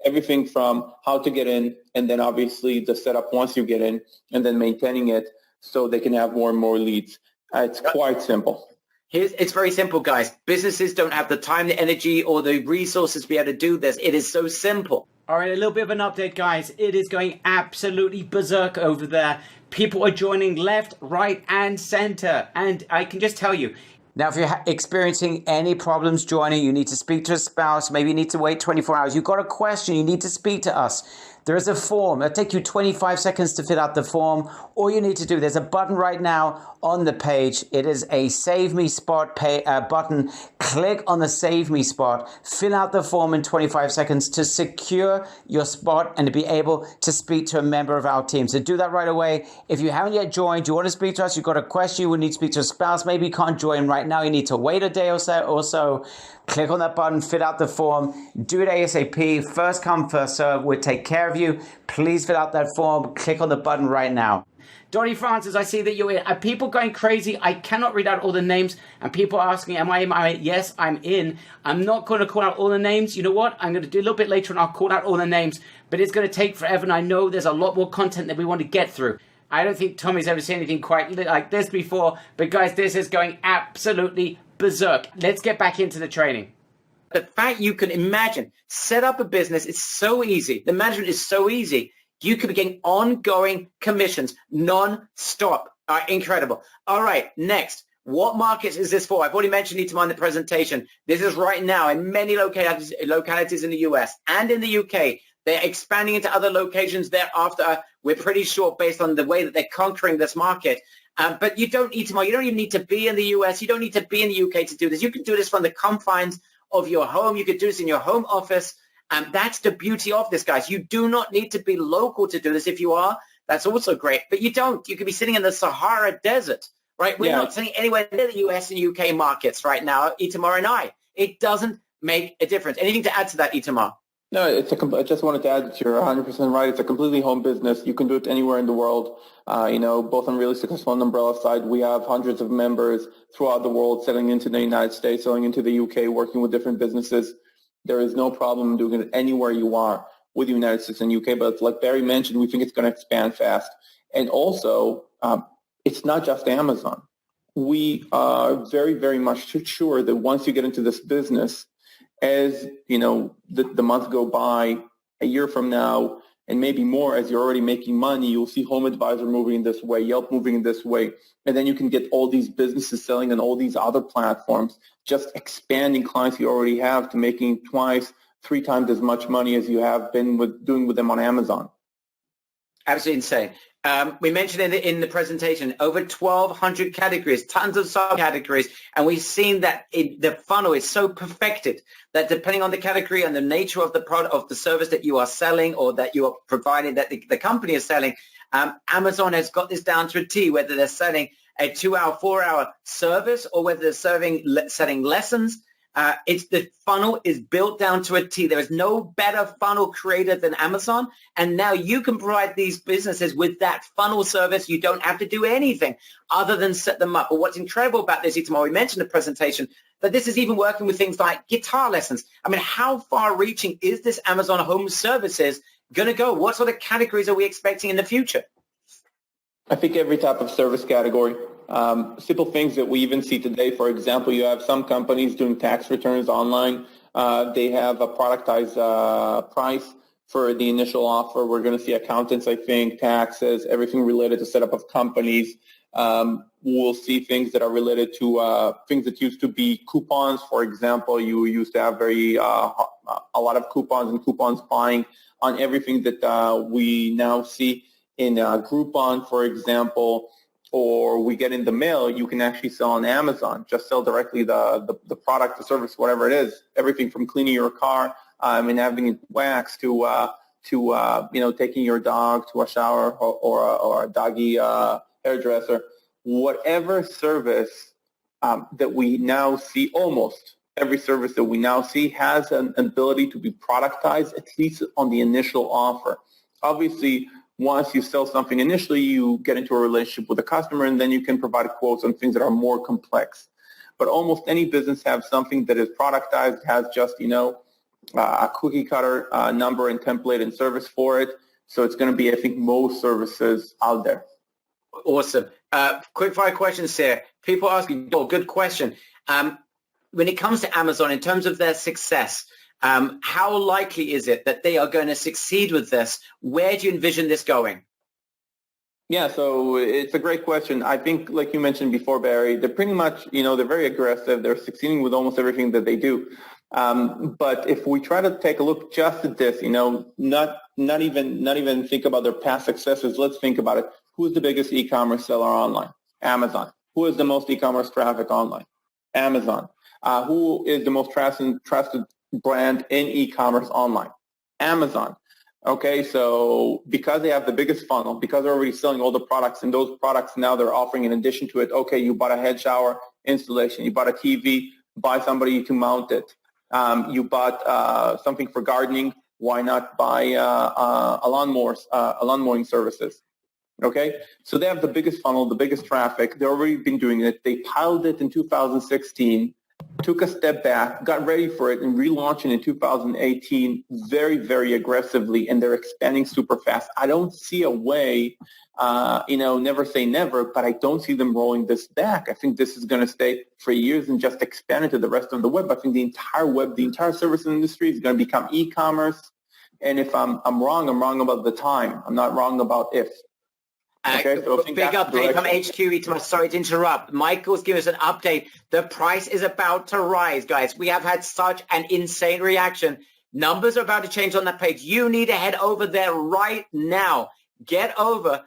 Speaker 2: Everything from how to get in, and then obviously the setup once you get in, and then maintaining it so they can have more and more leads. It's quite simple.
Speaker 1: It's very simple, guys. Businesses don't have the time, the energy, or the resources to be able to do this. It is so simple.
Speaker 4: All right, a little bit of an update, guys. It is going absolutely berserk over there. People are joining left, right, and center. And I can just tell you, now, if you're experiencing any problems joining, you need to speak to a spouse, maybe you need to wait 24 hours. You've got a question, you need to speak to us. there is a form. It'll take you 25 seconds to fill out the form. All you need to do, there's a button right now on the page. It is a Save Me Spot button. Click on the Save Me Spot. Fill out the form in 25 seconds to secure your spot and to be able to speak to a member of our team. So do that right away. If you haven't yet joined, you want to speak to us, you've got a question, you would need to speak to a spouse, maybe you can't join right now, you need to wait a day or so. Click on that button, fill out the form, do it ASAP. First come, first serve. We'll take care of you. Please fill out that form. Click on the button right now. Donnie Francis, I see that you're in. Are people going crazy? I cannot read out all the names. And people are asking, am I in? Yes, I'm in. I'm not going to call out all the names. You know what? I'm going to do a little bit later and I'll call out all the names. But it's going to take forever. And I know there's a lot more content that we want to get through. I don't think Tommy's ever seen anything quite like this before. But guys, this is going absolutely berserk. Let's get back into the training.
Speaker 1: The fact you can imagine, set up a business is so easy. The management is so easy. You could be getting ongoing commissions, non-stop. Incredible. All right, next. What markets is this for? I've already mentioned Itamar in the presentation. This is right now in many localities in the US and in the UK. They're expanding into other locations thereafter. We're pretty sure based on the way that they're conquering this market. But you don't, Itamar, you don't even need to be in the US. You don't need to be in the UK to do this. You can do this from the confines of your home. You could do this in your home office. And that's the beauty of this, guys. You do not need to be local to do this. If you are, that's also great. But you don't. You could be sitting in the Sahara Desert, right? We're not sitting anywhere near the US and UK markets right now, Itamar and I. It doesn't make a difference. Anything to add to that, Itamar?
Speaker 2: No, I just wanted to add that you're 100% right. It's a completely home business. You can do it anywhere in the world. Both on Really Successful and Umbrella side, we have hundreds of members throughout the world selling into the United States, selling into the UK, working with different businesses. There is no problem doing it anywhere you are with the United States and UK. But like Barry mentioned, we think it's going to expand fast. And also, it's not just Amazon. We are very, very much sure that once you get into this business, as the months go by, a year from now, and maybe more, as you're already making money, you'll see HomeAdvisor moving in this way, Yelp moving in this way, and then you can get all these businesses selling on all these other platforms, just expanding clients you already have to making twice, 3 times as much money as you have been doing with them on Amazon.
Speaker 1: Absolutely insane. We mentioned in the presentation over 1,200 categories, tons of subcategories, and we've seen that the funnel is so perfected that depending on the category and the nature of the product, of the service that you are selling or that you are providing, that the company is selling, Amazon has got this down to a T, whether they're selling a 2-hour, 4-hour service or whether they're selling lessons. The funnel is built down to a T. There is no better funnel creator than Amazon. And now you can provide these businesses with that funnel service. You don't have to do anything other than set them up. But what's incredible about this, Itamar, we mentioned in the presentation, that this is even working with things like guitar lessons. I mean, how far-reaching is this Amazon Home Services going to go? What sort of categories are we expecting in the future?
Speaker 2: I think every type of service category. Simple things that we even see today. For example, you have some companies doing tax returns online. They have a productized price for the initial offer. We're going to see accountants, I think, taxes, everything related to setup of companies. We'll see things that are related to things that used to be coupons. For example, you used to have a lot of coupons and coupons buying on everything that we now see in Groupon, for example, or we get in the mail. You can actually sell on Amazon. Just sell directly the product, the service, whatever it is. Everything from cleaning your car and having it waxed to taking your dog to a shower or a doggy hairdresser. Whatever service that we now see, almost every service that we now see has an ability to be productized, at least on the initial offer. Obviously, once you sell something initially, you get into a relationship with the customer, and then you can provide quotes on things that are more complex. But almost any business has something that is productized, has just, a cookie cutter number and template and service for it. So it's going to be, I think, most services out there.
Speaker 1: Awesome. Quick fire questions here. People asking, good question. When it comes to Amazon, in terms of their success, how likely is it that they are going to succeed with this? Where do you envision this going?
Speaker 2: Yeah, so it's a great question. I think, like you mentioned before, Barry, they're pretty much, they're very aggressive. They're succeeding with almost everything that they do. But if we try to take a look just at this, not even think about their past successes, let's think about it. Who's the biggest e-commerce seller online? Amazon. Who has the most e-commerce traffic online? Amazon. Who is the most trusted brand in e-commerce online? Amazon. Okay, so because they have the biggest funnel, because they're already selling all the products, and those products now they're offering in addition to it, okay, you bought a head shower installation, you bought a TV, buy somebody to mount it. You bought something for gardening, why not buy a lawn mowing services? Okay, so they have the biggest funnel, the biggest traffic. They've already been doing it. They piloted it in 2016, took a step back, got ready for it, and relaunched it in 2018 very, very aggressively, and they're expanding super fast. I don't see a way, never say never, but I don't see them rolling this back. I think this is going to stay for years and just expand into the rest of the web. I think the entire web, the entire service industry is going to become e-commerce. And if I'm wrong, I'm wrong about the time. I'm not wrong about if. Okay, so
Speaker 1: big update from HQ. Sorry to interrupt. Michael's giving us an update. The price is about to rise, guys. We have had such an insane reaction. Numbers are about to change on that page. You need to head over there right now. Get over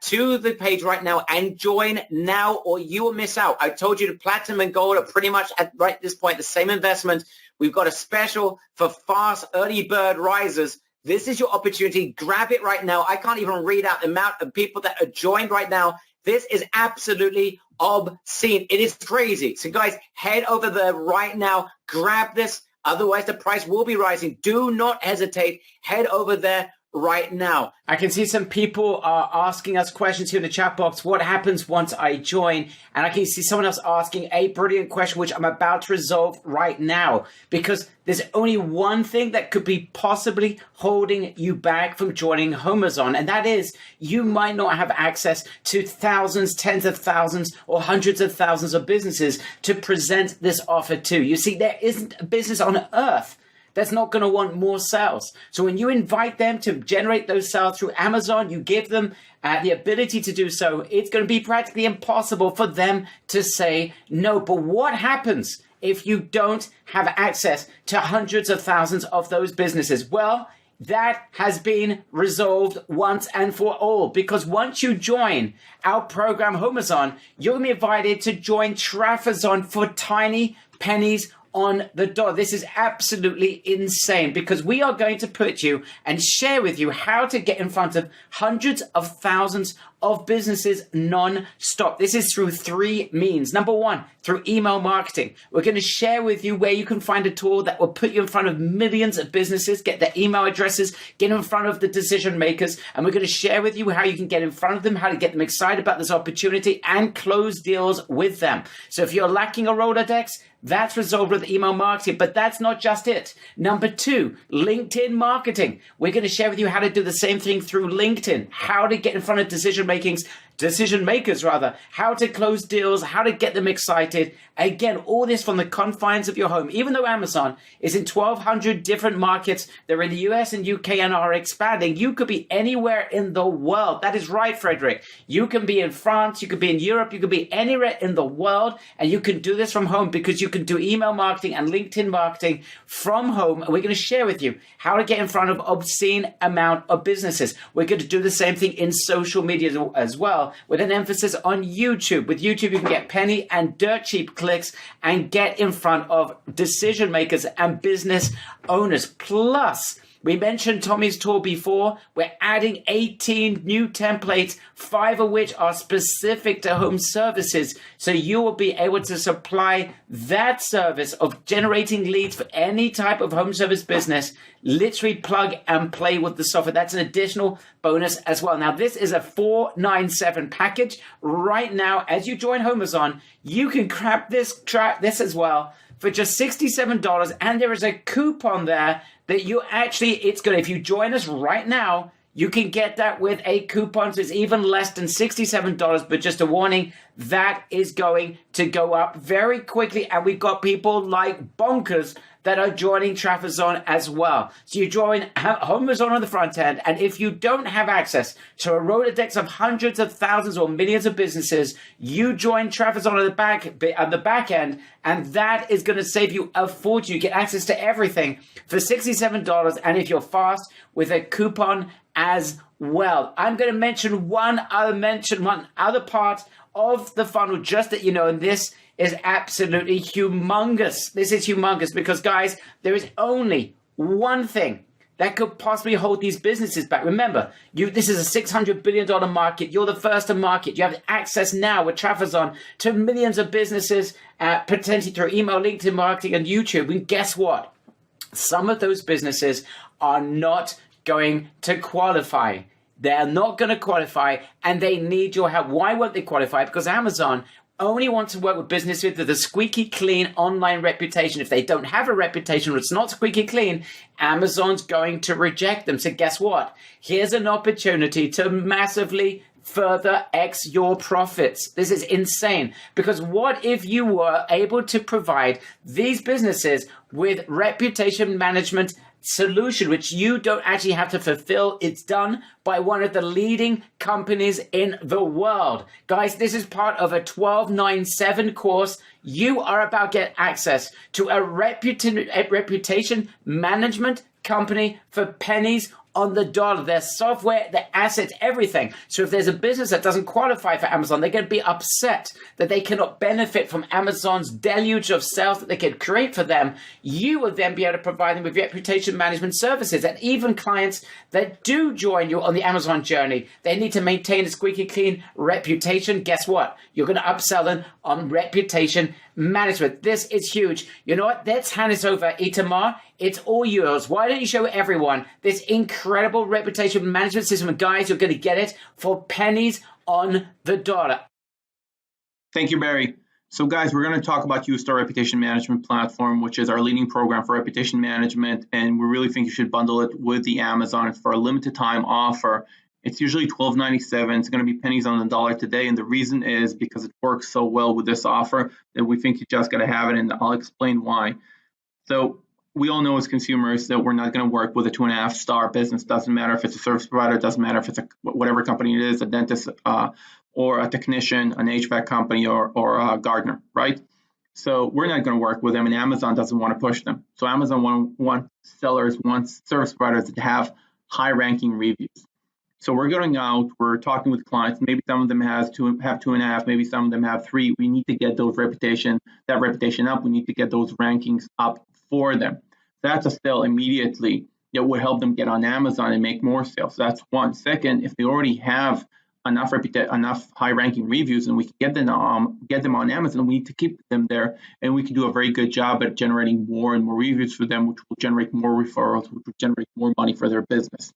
Speaker 1: to the page right now and join now, or you will miss out. I told you the platinum and gold are pretty much at right this point the same investment. We've got a special for fast early bird risers. This is your opportunity. Grab it right now. I can't even read out the amount of people that are joined right now. This is absolutely obscene. It is crazy. So guys, head over there right now. Grab this. Otherwise, the price will be rising. Do not hesitate. Head over there right now.
Speaker 4: I can see some people are asking us questions here in the chat box. What happens once I join? And I can see someone else asking a brilliant question, which I'm about to resolve right now, because there's only one thing that could be possibly holding you back from joining HomeZone, and that is you might not have access to thousands, tens of thousands, or hundreds of thousands of businesses to present this offer to. You see, there isn't a business on earth that's not going to want more sales. So when you invite them to generate those sales through Amazon, you give them the ability to do so, it's going to be practically impossible for them to say no. But what happens if you don't have access to hundreds of thousands of those businesses? Well, that has been resolved once and for all, because once you join our program HomeZone, you're going to be invited to join Trafazon for tiny pennies on the dot. This is absolutely insane, because we are going to put you and share with you how to get in front of hundreds of thousands of businesses non-stop. This is through three means. Number one, through email marketing. We're going to share with you where you can find a tool that will put you in front of millions of businesses, get their email addresses, get in front of the decision makers, and we're going to share with you how you can get in front of them, how to get them excited about this opportunity and close deals with them. So if you're lacking a Rolodex, that's resolved with email marketing, but that's not just it. Number two, LinkedIn marketing. We're going to share with you how to do the same thing through LinkedIn, how to get in front of decision makers, how to close deals, how to get them excited. Again, all this from the confines of your home. Even though Amazon is in 1,200 different markets, they're in the US and UK and are expanding. You could be anywhere in the world. That is right, Frederick. You can be in France, you could be in Europe, you could be anywhere in the world, and you can do this from home because you can do email marketing and LinkedIn marketing from home. And we're going to share with you how to get in front of obscene amount of businesses. We're going to do the same thing in social media as well, with an emphasis on YouTube. With YouTube, you can get penny and dirt cheap clicks and get in front of decision makers and business owners. Plus, we mentioned Tommy's tool before. We're adding 18 new templates, 5 of which are specific to home services. So you will be able to supply that service of generating leads for any type of home service business. Literally plug and play with the software. That's an additional bonus as well. Now, this is a $497 package. Right now, as you join HomeZone, you can grab this as well for just $67, and there is a coupon there that if you join us right now, you can get that with a coupon. So it's even less than $67, but just a warning, that is going to go up very quickly. And we've got people like Bonkers that are joining Trafazon as well. So you join HomeZone on the front end, and if you don't have access to a Rolodex of hundreds of thousands or millions of businesses, you join Trafazon on the back end, and that is going to save you a fortune. You get access to everything for $67, and if you're fast, with a coupon as well. I'm going to mention one other part of the funnel, just that you know, and this is absolutely humongous. This is humongous because, guys, there is only one thing that could possibly hold these businesses back. Remember, this is a $600 billion market. You're the first to market. You have access now with Trafazon to millions of businesses, potentially through email, LinkedIn marketing, and YouTube. And guess what? Some of those businesses are not going to qualify. They're not going to qualify, and they need your help. Why won't they qualify? Because Amazon only wants to work with businesses with a squeaky clean online reputation. If they don't have a reputation or it's not squeaky clean, Amazon's going to reject them. So guess what? Here's an opportunity to massively further X your profits. This is insane, because what if you were able to provide these businesses with reputation management solution, which you don't actually have to fulfill? It's done by one of the leading companies in the world. Guys, this is part of a 1297 course. You are about to get access to a reputation management company for pennies on the dollar. Their software, their assets, everything. So if there's a business that doesn't qualify for Amazon, they're going to be upset that they cannot benefit from Amazon's deluge of sales that they can create for them. You will then be able to provide them with reputation management services. And even clients that do join you on the Amazon journey, they need to maintain a squeaky clean reputation. Guess what? You're going to upsell them on reputation management. This is huge. You know what? Let's hand this over. Itamar, it's all yours. Why don't you show everyone this incredible reputation management system? And guys, you're going to get it for pennies on the dollar.
Speaker 2: Thank you, Barry. So guys, we're going to talk about Ustar Reputation Management Platform, which is our leading program for reputation management. And we really think you should bundle it with the Amazon. It's for a limited time offer. It's usually $12.97. It's going to be pennies on the dollar today. And the reason is because it works so well with this offer that we think you just got to have it. And I'll explain why. So we all know as consumers that we're not going to work with a 2.5-star business. Doesn't matter if it's a service provider. Doesn't matter if it's whatever company it is, a dentist or a technician, an HVAC company or a gardener, right? So we're not going to work with them, and Amazon doesn't want to push them. So Amazon wants sellers, wants service providers to have high-ranking reviews. So we're going out, we're talking with clients. Maybe some of them have 2.5, maybe some of them have 3. We need to get that reputation up. We need to get those rankings up for them. That's a sale immediately that would help them get on Amazon and make more sales. So that's one. Second, if they already have enough high-ranking reviews and we can get them on Amazon, we need to keep them there, and we can do a very good job at generating more and more reviews for them, which will generate more referrals, which will generate more money for their business.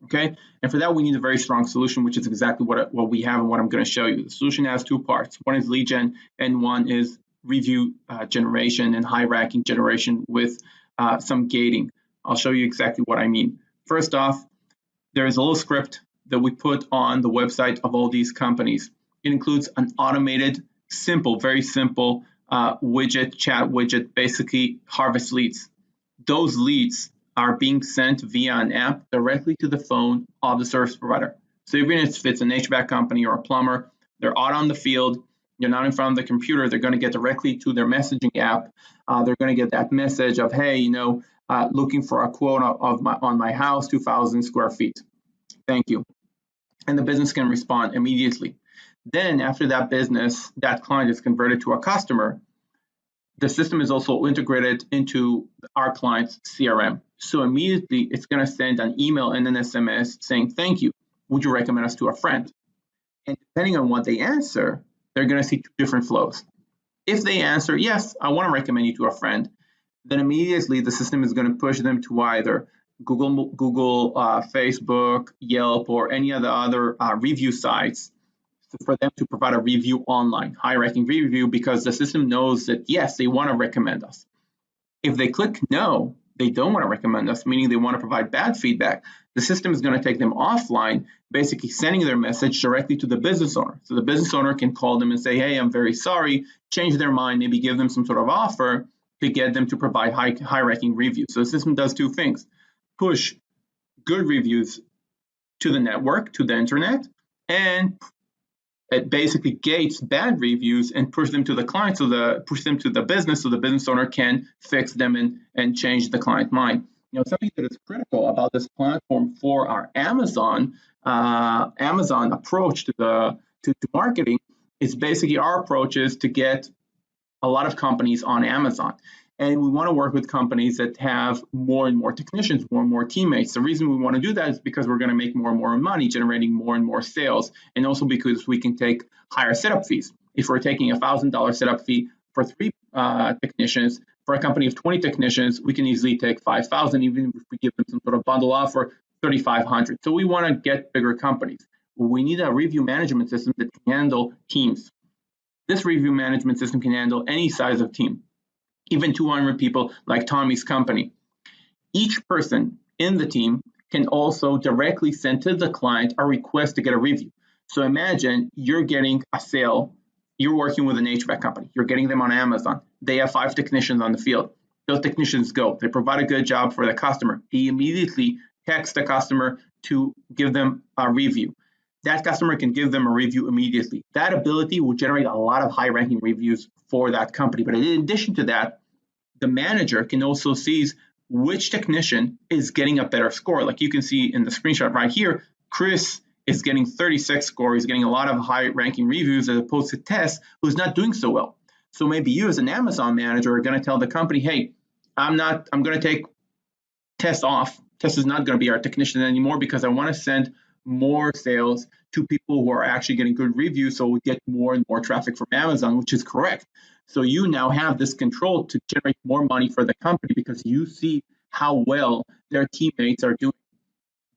Speaker 2: Okay, and for that we need a very strong solution, which is exactly what we have and what I'm going to show you. The solution has 2 parts. One is lead gen, and one is review generation and high-ranking generation with some gating. I'll show you exactly what I mean. First off, there is a little script that we put on the website of all these companies. It includes an automated, very simple chat widget, basically harvest leads. Those leads are being sent via an app directly to the phone of the service provider. So even if it's an HVAC company or a plumber, they're out on the field, you're not in front of the computer, they're going to get directly to their messaging app. They're going to get that message of, hey, looking for a quote on my house, 2,000 square feet. Thank you. And the business can respond immediately. Then after that client is converted to a customer, the system is also integrated into our client's CRM. So immediately it's going to send an email and an SMS saying, thank you. Would you recommend us to a friend? And depending on what they answer, they're going to see 2 different flows. If they answer, yes, I want to recommend you to a friend, then immediately the system is going to push them to either Google, Facebook, Yelp, or any of the other review sites for them to provide a review online, high-ranking review, because the system knows that, yes, they want to recommend us. If they click no, they don't want to recommend us, meaning they want to provide bad feedback, the system is going to take them offline, basically sending their message directly to the business owner. So the business owner can call them and say, hey, I'm very sorry, change their mind, maybe give them some sort of offer, to get them to provide high-ranking reviews. So the system does two things: push good reviews to the network, to the internet, and it basically gates bad reviews and push them to the client, push them to the business, so the business owner can fix them and change the client mind. Something that is critical about this platform for our Amazon approach to marketing is basically our approach is to get a lot of companies on Amazon. And we want to work with companies that have more and more technicians, more and more teammates. The reason we want to do that is because we're going to make more and more money, generating more and more sales, and also because we can take higher setup fees. If we're taking a $1,000 setup fee for 3 technicians, for a company of 20 technicians, we can easily take $5,000, even if we give them some sort of bundle offer, $3,500. So we want to get bigger companies. We need a review management system that can handle teams. This review management system can handle any size of team, even 200 people like Tommy's company. Each person in the team can also directly send to the client a request to get a review. So imagine you're getting a sale, you're working with an HVAC company, you're getting them on Amazon. They have 5 technicians on the field. Those technicians go, they provide a good job for the customer. He immediately texts the customer to give them a review. That customer can give them a review immediately. That ability will generate a lot of high-ranking reviews for that company. But in addition to that, the manager can also see which technician is getting a better score. Like you can see in the screenshot right here, Chris is getting 36 score. He's getting a lot of high-ranking reviews as opposed to Tess, who's not doing so well. So maybe you as an Amazon manager are going to tell the company, hey, I'm going to take Tess off. Tess is not going to be our technician anymore because I want to send more sales to people who are actually getting good reviews, so we get more and more traffic from Amazon, which is correct. So you now have this control to generate more money for the company because you see how well their teammates are doing.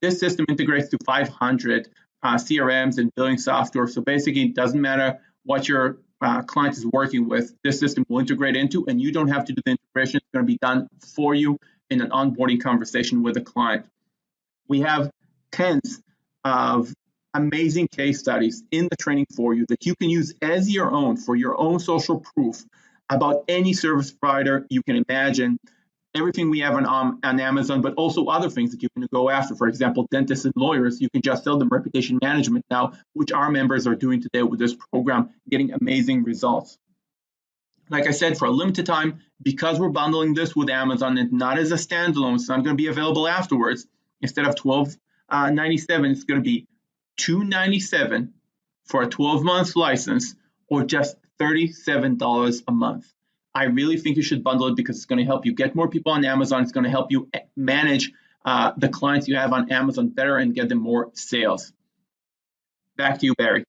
Speaker 2: This system integrates to 500 CRMs and billing software. So basically, it doesn't matter what your client is working with, this system will integrate into, and you don't have to do the integration. It's going to be done for you in an onboarding conversation with the client. We have tens of amazing case studies in the training for you that you can use as your own for your own social proof about any service provider you can imagine. Everything we have on Amazon, but also other things that you can go after. For example, dentists and lawyers, you can just sell them reputation management now, which our members are doing today with this program, getting amazing results. Like I said, for a limited time, because we're bundling this with Amazon and not as a standalone, it's not going to be available afterwards. Instead of $12.97, it's going to be $2.97 for a 12-month license, or just $37 a month. I really think you should bundle it because it's going to help you get more people on Amazon. It's going to help you manage the clients you have on Amazon better and get them more sales. Back to you, Barry.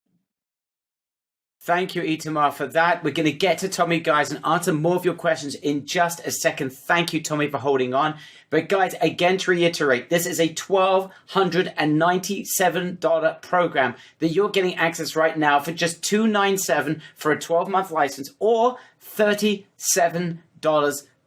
Speaker 4: Thank you, Itamar, for that. We're going to get to Tommy, guys, and answer more of your questions in just a second. Thank you, Tommy, for holding on. But guys, again, to reiterate, this is a $1,297 program that you're getting access right now for just $297 for a 12-month license, or $37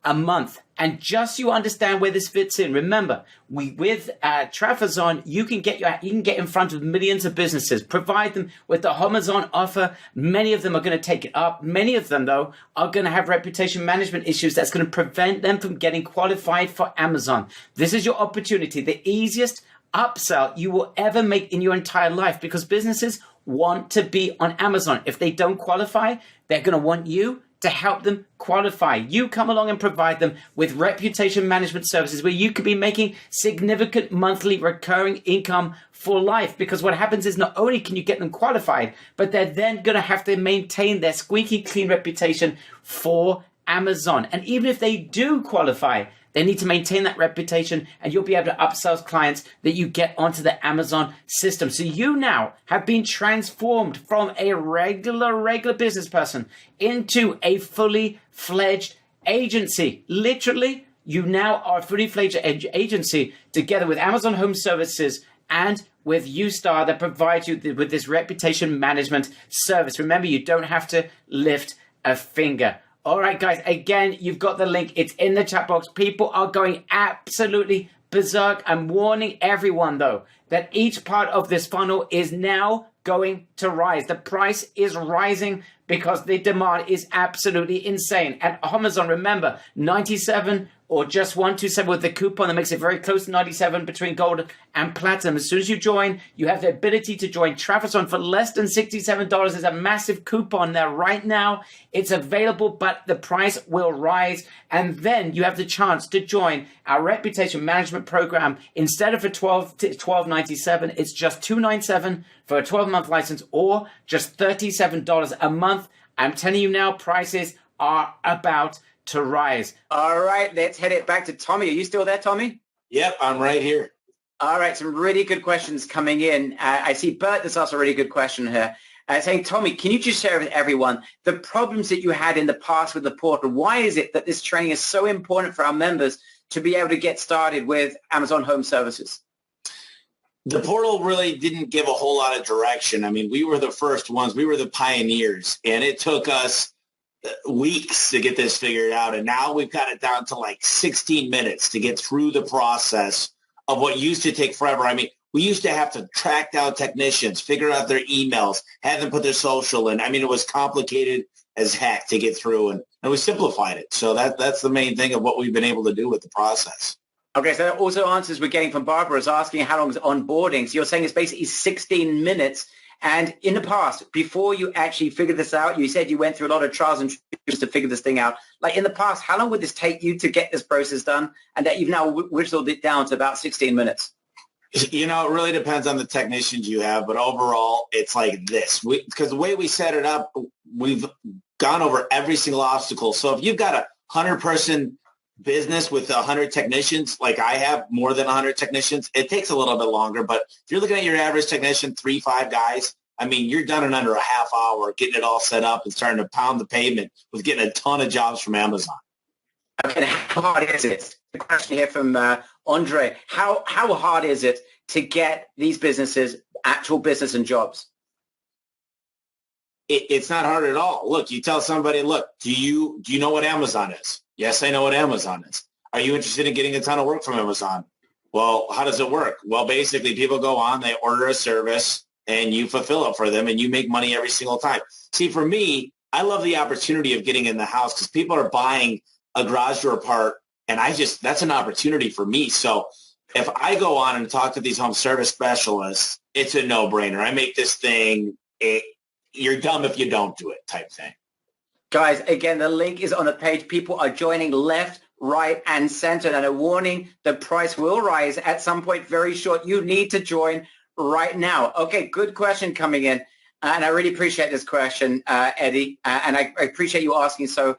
Speaker 4: a month. And just so you understand where this fits in, remember, with Trafazon, you can get in front of millions of businesses, provide them with the Homazon offer. Many of them are going to take it up. Many of them, though, are going to have reputation management issues that's going to prevent them from getting qualified for Amazon. This is your opportunity, the easiest upsell you will ever make in your entire life, because businesses want to be on Amazon. If they don't qualify, they're going to want you to help them qualify. You come along and provide them with reputation management services where you could be making significant monthly recurring income for life. Because what happens is not only can you get them qualified, but they're then going to have to maintain their squeaky clean reputation for Amazon. And even if they do qualify, they need to maintain that reputation, and you'll be able to upsell clients that you get onto the Amazon system. So you now have been transformed from a regular business person into a fully fledged agency. Literally, you now are a fully fledged agency together with Amazon Home Services and with Ustar that provides you with this reputation management service. Remember, you don't have to lift a finger. All right, guys, again, you've got the link. It's in the chat box. People are going absolutely berserk. I'm warning everyone, though, that each part of this funnel is now going to rise. The price is rising because the demand is absolutely insane. And Amazon, remember, 97 or just 127 with the coupon that makes it very close to 97 between gold and platinum. As soon as you join, you have the ability to join TravelZone for less than $67. There's a massive coupon there right now. It's available, but the price will rise. And then you have the chance to join our reputation management program. Instead of a $12.97, it's just $297 for a 12-month license, or just $37 a month. I'm telling you now, prices are about to rise.
Speaker 1: All right, let's head it back to Tommy. Are you still there, Tommy?
Speaker 3: Yep, I'm right here.
Speaker 1: All right, some really good questions coming in. I see Bert that's asked a really good question here. Saying, Tommy, can you just share with everyone the problems that you had in the past with the portal? Why is it that this training is so important for our members to be able to get started with Amazon Home Services?
Speaker 3: The portal really didn't give a whole lot of direction. I mean, we were the first ones. We were the pioneers, and it took us weeks to get this figured out. And now we've got it down to like 16 minutes to get through the process of what used to take forever. I mean, we used to have to track down technicians, figure out their emails, have them put their social in. I mean, it was complicated as heck to get through, and we simplified it. So that's the main thing of what we've been able to do with the process.
Speaker 1: Okay, so that also answers we're getting from Barbara is asking how long is onboarding. So you're saying it's basically 16 minutes. And in the past, before you actually figured this out, you said you went through a lot of trials and tribulations to figure this thing out. Like in the past, how long would this take you to get this process done? And that you've now whittled it down to about 16 minutes?
Speaker 3: You know, it really depends on the technicians you have, but overall, it's like this. Because the way we set it up, we've gone over every single obstacle. So if you've got a 100-person business with 100 technicians, like I have more than 100 technicians, it takes a little bit longer. But if you're looking at your average technician, 3-5 guys, I mean, you're done in under a half hour getting it all set up and starting to pound the pavement with getting a ton of jobs from Amazon.
Speaker 1: And how hard is it? The question here from Andre, how hard is it to get these businesses actual business and jobs?
Speaker 3: It's not hard at all. Look, you tell somebody, look, do you know what Amazon is? Yes, I know what Amazon is. Are you interested in getting a ton of work from Amazon? Well, how does it work? Well, basically, people go on, they order a service, and you fulfill it for them, and you make money every single time. See, for me, I love the opportunity of getting in the house because people are buying a garage door part, and that's an opportunity for me. So if I go on and talk to these home service specialists, it's a no-brainer. I make this thing, you're dumb if you don't do it type thing.
Speaker 1: Guys, again, the link is on the page. People are joining left, right, and center. And a warning, the price will rise at some point very short. You need to join right now. Okay, good question coming in. And I really appreciate this question, Eddie. And I appreciate you asking so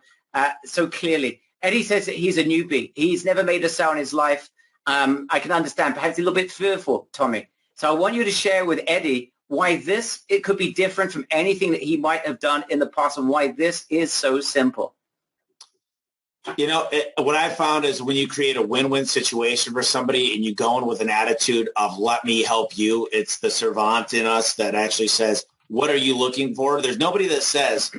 Speaker 1: clearly. Eddie says that he's a newbie. He's never made a sale in his life. I can understand. Perhaps a little bit fearful, Tommy. So I want you to share with Eddie why it could be different from anything that he might have done in the past and why this is so simple.
Speaker 3: You know, what I found is when you create a win-win situation for somebody and you go in with an attitude of let me help you, it's the servant in us that actually says, what are you looking for? There's nobody that says,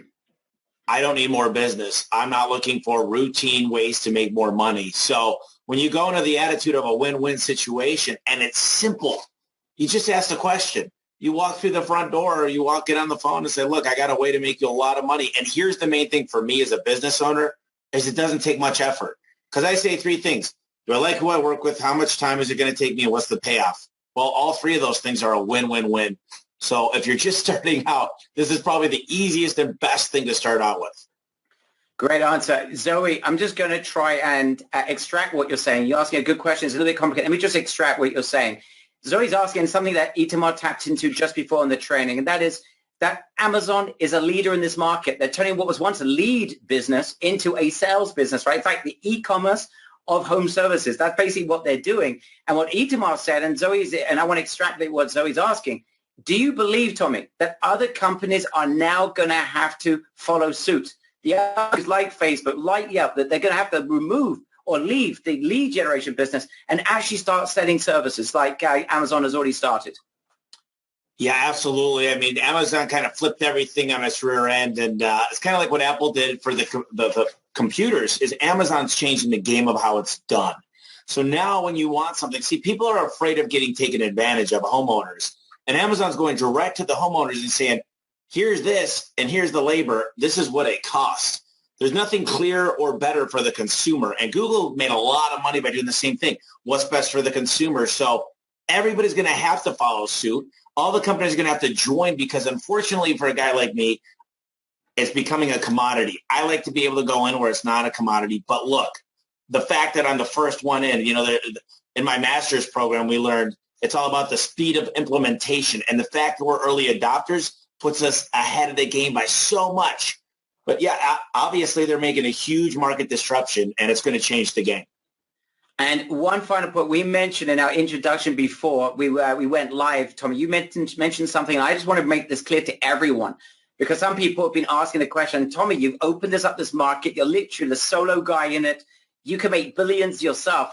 Speaker 3: I don't need more business. I'm not looking for routine ways to make more money. So when you go into the attitude of a win-win situation and it's simple, you just ask the question. You walk through the front door or you walk in on the phone and say, look, I got a way to make you a lot of money. And here's the main thing for me as a business owner is it doesn't take much effort. Because I say 3 things. Do I like who I work with? How much time is it going to take me? And what's the payoff? Well, all 3 of those things are a win-win-win. So if you're just starting out, this is probably the easiest and best thing to start out with.
Speaker 1: Great answer. Zoe, I'm just going to try and extract what you're saying. You're asking a good question. It's a little bit complicated. Let me just extract what you're saying. Zoe's asking something that Itamar tapped into just before in the training, and that is that Amazon is a leader in this market. They're turning what was once a lead business into a sales business, right? In fact, the e-commerce of home services, that's basically what they're doing. And what Itamar said, and I want to extrapolate what Zoe's asking, do you believe, Tommy, that other companies are now going to have to follow suit? The others like Facebook, like Yelp, that they're going to have to remove or leave the lead generation business and actually start selling services like Amazon has already started?
Speaker 3: Yeah, absolutely. I mean, Amazon kind of flipped everything on its rear end, and it's kind of like what Apple did for the computers is Amazon's changing the game of how it's done. So now when you want something, see, people are afraid of getting taken advantage of, homeowners, and Amazon's going direct to the homeowners and saying, here's this and here's the labor. This is what it costs. There's nothing clearer or better for the consumer. And Google made a lot of money by doing the same thing. What's best for the consumer? So everybody's going to have to follow suit. All the companies are going to have to join because unfortunately for a guy like me, it's becoming a commodity. I like to be able to go in where it's not a commodity. But look, the fact that I'm the first one in, in my master's program, we learned it's all about the speed of implementation. And the fact that we're early adopters puts us ahead of the game by so much. But yeah, obviously they're making a huge market disruption and it's going to change the game.
Speaker 4: And one final point we mentioned in our introduction before we went live, Tommy, you mentioned something. And I just want to make this clear to everyone because some people have been asking the question, Tommy, you've opened this market. You're literally the solo guy in it. You can make billions yourself.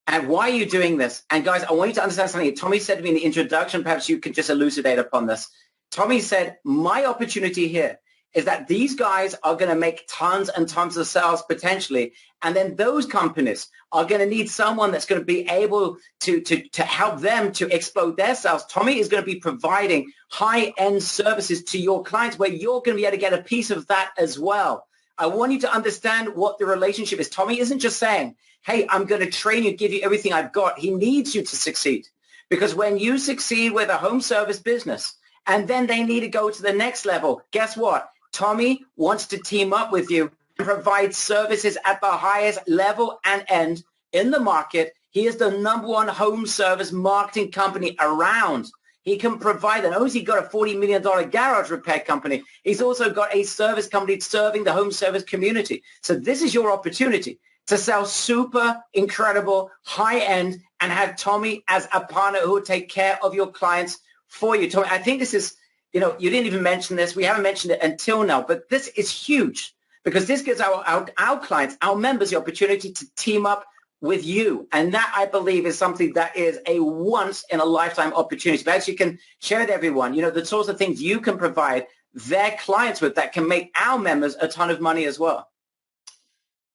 Speaker 4: And why are you doing this? And guys, I want you to understand something. Tommy said to me in the introduction, perhaps you could just elucidate upon this. Tommy said, my opportunity here is that these guys are going to make tons and tons of sales potentially. And then those companies are going to need someone that's going to be able to help them to explode their sales. Tommy is going to be providing high-end services to your clients where you're going to be able to get a piece of that as well. I want you to understand what the relationship is. Tommy isn't just saying, hey, I'm going to train you, give you everything I've got. He needs you to succeed. Because when you succeed with a home service business and then they need to go to the next level, guess what? Tommy wants to team up with you and provide services at the highest level and end in the market. He is the #1 home service marketing company around. He can provide, and he's got a $40 million garage repair company. He's also got a service company serving the home service community. So this is your opportunity to sell super incredible high end and have Tommy as a partner who will take care of your clients for you. Tommy, I think this is, you didn't even mention this. We haven't mentioned it until now, but this is huge because this gives our clients, our members, the opportunity to team up with you. And that, I believe, is something that is a once-in-a-lifetime opportunity. Perhaps you can share with everyone, the sorts of things you can provide their clients with that can make our members a ton of money as well.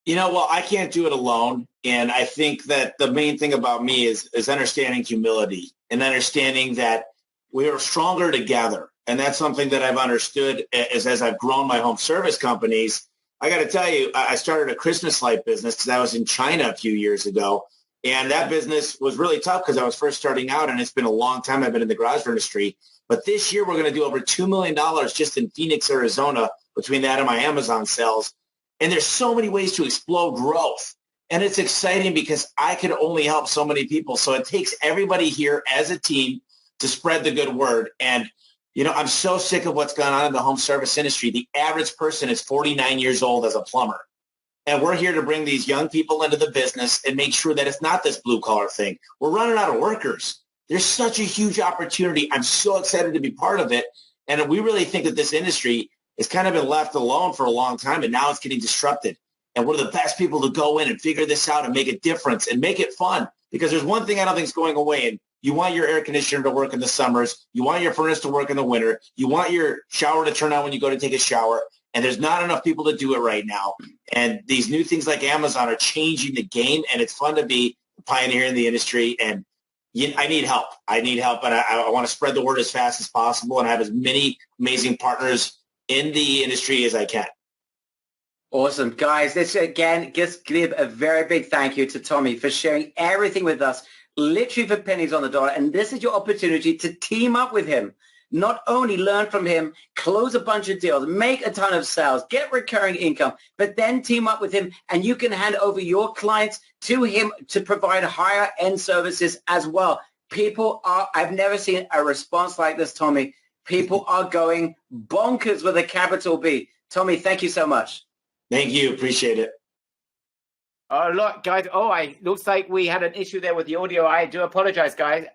Speaker 3: Well, I can't do it alone. And I think that the main thing about me is understanding humility and understanding that we are stronger together. And that's something that I've understood as I've grown my home service companies. I got to tell you, I started a Christmas light business because I was in China a few years ago. And that business was really tough because I was first starting out, and it's been a long time I've been in the garage industry. But this year, we're going to do over $2 million just in Phoenix, Arizona, between that and my Amazon sales. And there's so many ways to explode growth. And it's exciting because I could only help so many people. So it takes everybody here as a team to spread the good word. And I'm so sick of what's going on in the home service industry. The average person is 49 years old as a plumber. And we're here to bring these young people into the business and make sure that it's not this blue collar thing. We're running out of workers. There's such a huge opportunity. I'm so excited to be part of it. And we really think that this industry has kind of been left alone for a long time, and now it's getting disrupted. And we're the best people to go in and figure this out and make a difference and make it fun. Because there's one thing I don't think is going away, and you want your air conditioner to work in the summers. You want your furnace to work in the winter. You want your shower to turn on when you go to take a shower. And there's not enough people to do it right now. And these new things like Amazon are changing the game. And it's fun to be a pioneer in the industry. And I need help. And I want to spread the word as fast as possible and have as many amazing partners in the industry as I can.
Speaker 4: Awesome. Guys, this again, just give a very big thank you to Tommy for sharing everything with us, literally for pennies on the dollar. And this is your opportunity to team up with him. Not only learn from him, close a bunch of deals, make a ton of sales, get recurring income, but then team up with him and you can hand over your clients to him to provide higher end services as well. I've never seen a response like this, Tommy. People are going bonkers with a capital B. Tommy, thank you so much.
Speaker 3: Thank you. Appreciate it.
Speaker 4: Oh, look, guys. Looks like we had an issue there with the audio. I do apologize, guys.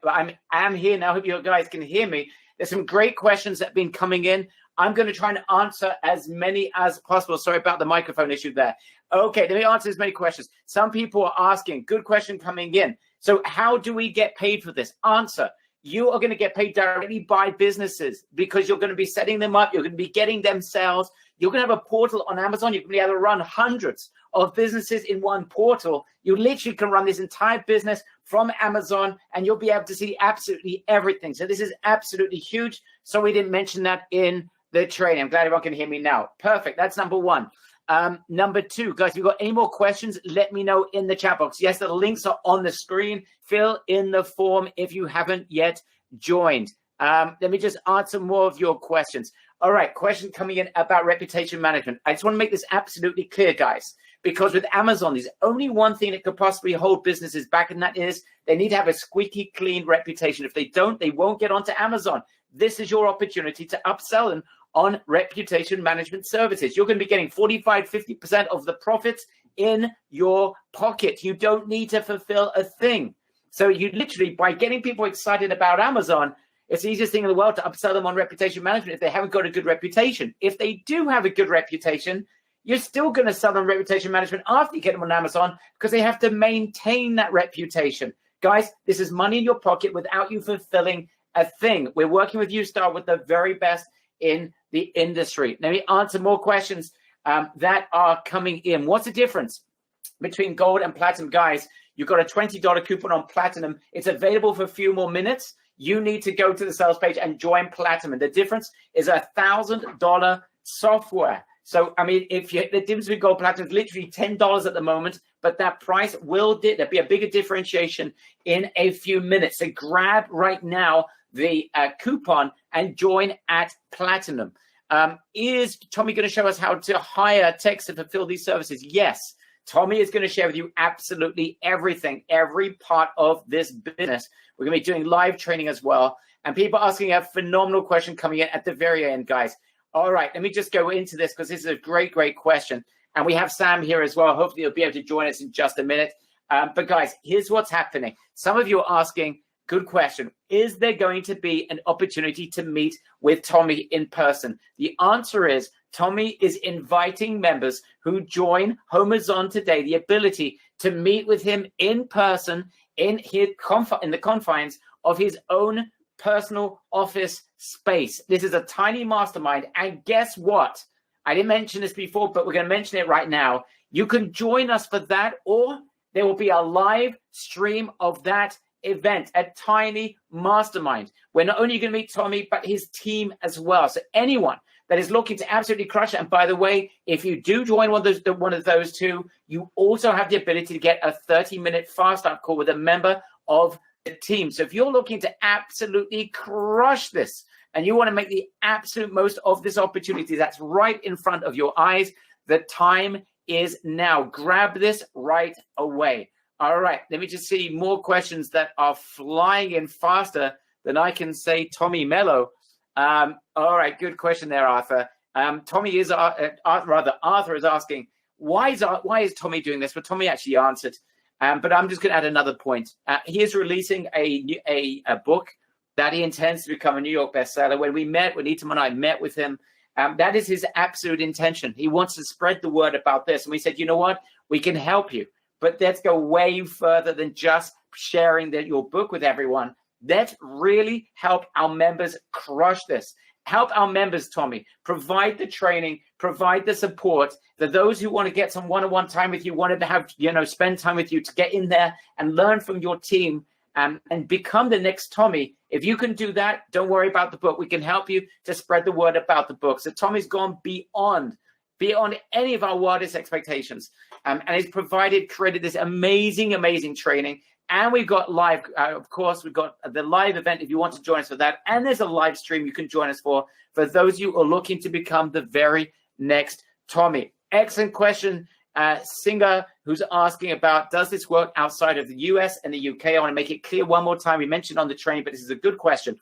Speaker 4: I'm here now. Hope you guys can hear me. There's some great questions that have been coming in. I'm going to try and answer as many as possible. Sorry about the microphone issue there. Okay, let me answer as many questions. Some people are asking, good question coming in. So how do we get paid for this? Answer. You are going to get paid directly by businesses because you're going to be setting them up. You're going to be getting them sales. You're going to have a portal on Amazon. You're going to be able to run hundreds of businesses in one portal. You literally can run this entire business from Amazon, and you'll be able to see absolutely everything. So this is absolutely huge. So we didn't mention that in the training. I'm glad everyone can hear me now. Perfect. That's number one. Number two, guys, if you've got any more questions, let me know in the chat box. Yes, the links are on the screen. Fill in the form if you haven't yet joined. Let me just answer more of your questions. All right, question coming in about reputation management. I just want to make this absolutely clear, guys, because with Amazon, there's only one thing that could possibly hold businesses back, and that is they need to have a squeaky clean reputation. If they don't, they won't get onto Amazon. This is your opportunity to upsell them on reputation management services. You're going to be getting 45, 50% of the profits in your pocket. You don't need to fulfill a thing. So you literally, by getting people excited about Amazon, it's the easiest thing in the world to upsell them on reputation management if they haven't got a good reputation. If they do have a good reputation, you're still going to sell them reputation management after you get them on Amazon because they have to maintain that reputation. Guys, this is money in your pocket without you fulfilling a thing. We're working with Ustar with the very best in the industry. Let me answer more questions that are coming in. What's the difference between gold and platinum? Guys, you've got a $20 coupon on platinum. It's available for a few more minutes. You need to go to the sales page and join platinum. The difference is $1,000 software. So, I mean, the difference between gold and platinum is literally $10 at the moment, but that price will there'll be a bigger differentiation in a few minutes. So grab right now the coupon and join at platinum. Is Tommy going to show us how to hire techs to fulfill these services? Yes. Tommy is going to share with you absolutely everything, every part of this business. We're going to be doing live training as well. And people asking a phenomenal question coming in at the very end, guys. All right, let me just go into this because this is a great, great question. And we have Sam here as well. Hopefully he'll be able to join us in just a minute. But guys, here's what's happening. Some of you are asking, good question, is there going to be an opportunity to meet with Tommy in person? The answer is Tommy is inviting members who join HomeZon today the ability to meet with him in person in the confines of his own personal office space. This is a tiny mastermind. And guess what? I didn't mention this before, but we're going to mention it right now. You can join us for that, or there will be a live stream of that event, a tiny mastermind. We're not only going to meet Tommy, but his team as well. So anyone that is looking to absolutely crush it. And by the way, if you do join one of those two, you also have the ability to get a 30-minute fast start call with a member of the team. So if you're looking to absolutely crush this and you want to make the absolute most of this opportunity that's right in front of your eyes, the time is now. Grab this right away. All right, let me just see more questions that are flying in faster than I can say Tommy Mello. All right, good question there, Arthur. Arthur is asking, why is Tommy doing this? But Tommy actually answered. But I'm just going to add another point. He is releasing a book that he intends to become a New York bestseller. When Itam and I met with him, that is his absolute intention. He wants to spread the word about this. And we said, you know what? We can help you. But let's go way further than just sharing your book with everyone. Let's really help our members crush this. Help our members, Tommy. Provide the training, provide the support for those who want to get some one-on-one time with you, wanted to have, spend time with you to get in there and learn from your team and become the next Tommy. If you can do that, don't worry about the book. We can help you to spread the word about the book. So Tommy's gone beyond any of our wildest expectations. And he's created this amazing, amazing training. And we've got live, of course, we've got the live event if you want to join us for that. And there's a live stream you can join us for those of you who are looking to become the very next Tommy. Excellent question, Singer, who's asking about, does this work outside of the US and the UK? I want to make it clear one more time. We mentioned on the training, but this is a good question.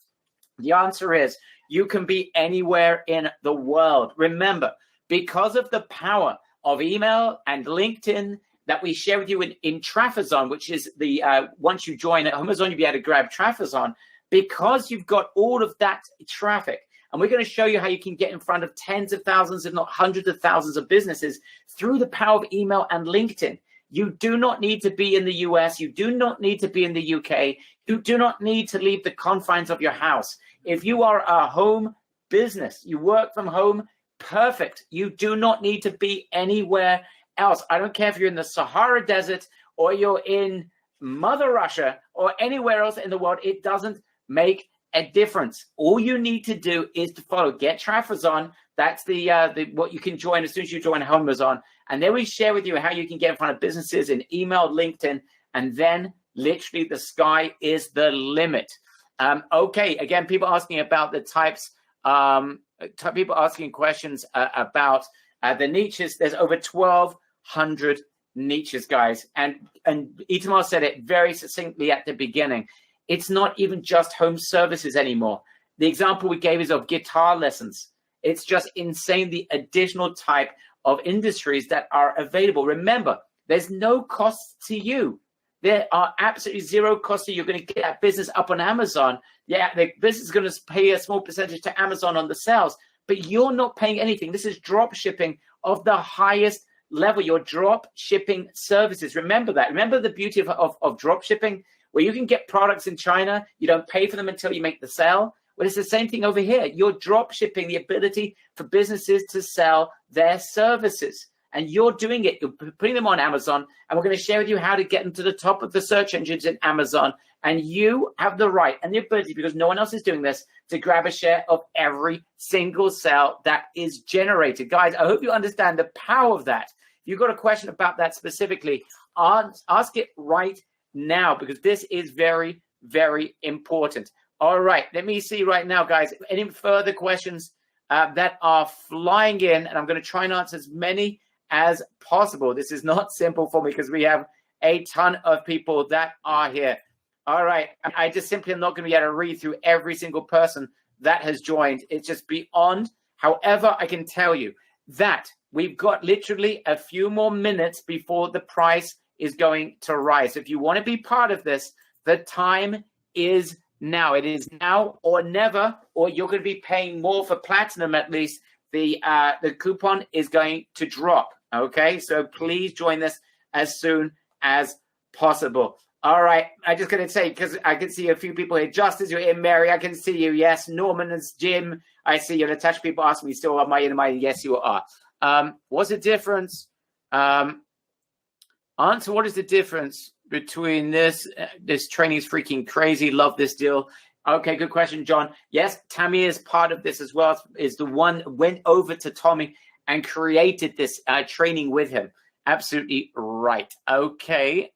Speaker 4: The answer is you can be anywhere in the world. Remember, because of the power of email and LinkedIn that we share with you in Trafazon, which is the once you join at HomeZon, you'll be able to grab Trafazon, because you've got all of that traffic. And we're going to show you how you can get in front of tens of thousands, if not hundreds of thousands of businesses through the power of email and LinkedIn. You do not need to be in the US. You do not need to be in the UK. You do not need to leave the confines of your house. If you are a home business, you work from home, perfect. You do not need to be anywhere else. I don't care if you're in the Sahara Desert or you're in Mother Russia or anywhere else in the world. It doesn't make a difference. All you need to do is to follow Get Traffic. That's the what you can join as soon as you join Amazon. And then we share with you how you can get in front of businesses in email, LinkedIn, and then literally the sky is the limit. Okay, again, people asking about the types, people asking questions about the niches. There's over 1,200 niches, guys. And Itamar said it very succinctly at the beginning. It's not even just home services anymore. The example we gave is of guitar lessons. It's just insane the additional type of industries that are available. Remember, there's no cost to you. There are absolutely zero cost to you. You're going to get that business up on Amazon. Yeah, the business is going to pay a small percentage to Amazon on the sales, but you're not paying anything. This is drop shipping of the highest level, your drop shipping services. Remember that. Remember the beauty of drop shipping, where you can get products in China. You don't pay for them until you make the sale. Well, it's the same thing over here. You're drop shipping the ability for businesses to sell their services. And you're doing it. You're putting them on Amazon. And we're going to share with you how to get them to the top of the search engines in Amazon. And you have the right and the ability, because no one else is doing this, to grab a share of every single sale that is generated. Guys, I hope you understand the power of that. If you've got a question about that specifically, ask it right now, because this is very, very important. All right, let me see right now, guys, any further questions that are flying in, and I'm going to try and answer as many as possible. This is not simple for me because we have a ton of people that are here. All right, I just simply am not going to be able to read through every single person that has joined. It's just beyond. However, I can tell you that we've got literally a few more minutes before the price is going to rise. If you want to be part of this, the time is now. It is now or never, or you're going to be paying more for platinum. At least the coupon is going to drop. Okay, so please join this as soon as possible. All right, I just going to say, because I can see a few people here. Justice, you're in. Mary, I can see you. Yes, Norman and Jim, I see you. Natasha, people ask me still, am I in my? Yes, you are. What's the difference? Answer, what is the difference between this? This training is freaking crazy. Love this deal. Okay, good question, John. Yes, Tammy is part of this as well. Is the one went over to Tommy and created this training with him. Absolutely right. Okay.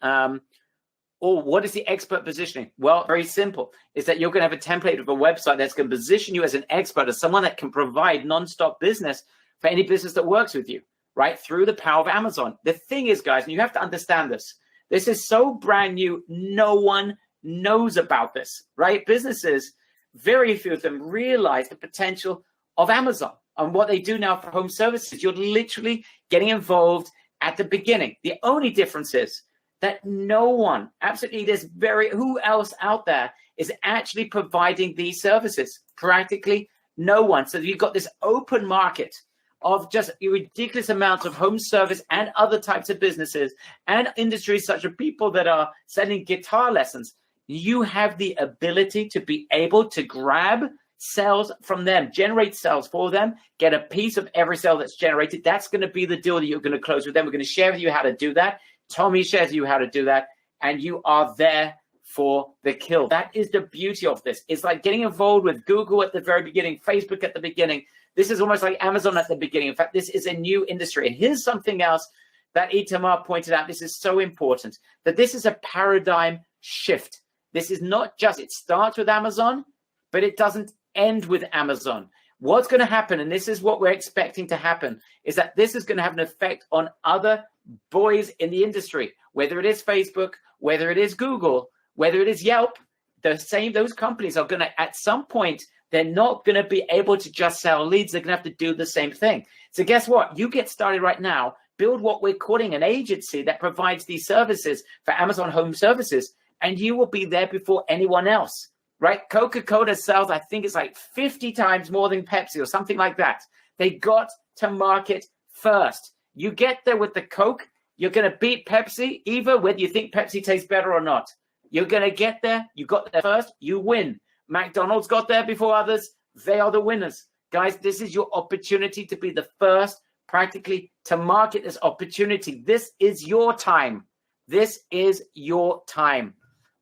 Speaker 4: What is the expert positioning? Well, very simple. Is that you're going to have a template of a website that's going to position you as an expert, as someone that can provide nonstop business for any business that works with you, right? Through the power of Amazon. The thing is, guys, and you have to understand this. This is so brand new. No one knows about this, right? Businesses, very few of them realize the potential of Amazon and what they do now for home services. You're literally getting involved at the beginning. The only difference is that no one, absolutely, who else out there is actually providing these services? Practically no one. So you've got this open market of just ridiculous amounts of home service and other types of businesses and industries, such as people that are selling guitar lessons. You have the ability to be able to grab sales from them, generate sales for them, get a piece of every sale that's generated. That's going to be the deal that you're going to close with them. We're going to share with you how to do that. Tommy shares you how to do that, and you are there for the kill. That is the beauty of this. It's like getting involved with Google at the very beginning, Facebook at the beginning. This is almost like Amazon at the beginning. In fact, this is a new industry. And here's something else that Itamar pointed out. This is so important, that this is a paradigm shift. This is not just, it starts with Amazon, but it doesn't end with Amazon. What's going to happen, and this is what we're expecting to happen, is that this is going to have an effect on other boys in the industry, whether it is Facebook, whether it is Google, whether it is Yelp. Those companies are going to, at some point, they're not going to be able to just sell leads. They're going to have to do the same thing. So guess what? You get started right now, build what we're calling an agency that provides these services for Amazon Home Services, and you will be there before anyone else, right? Coca-Cola sells, I think it's like 50 times more than Pepsi or something like that. They got to market first. You get there with the Coke, you're going to beat Pepsi, either whether you think Pepsi tastes better or not. You're going to get there. You got there first, you win. McDonald's got there before others. They are the winners. Guys, this is your opportunity to be the first practically to market this opportunity. This is your time. This is your time.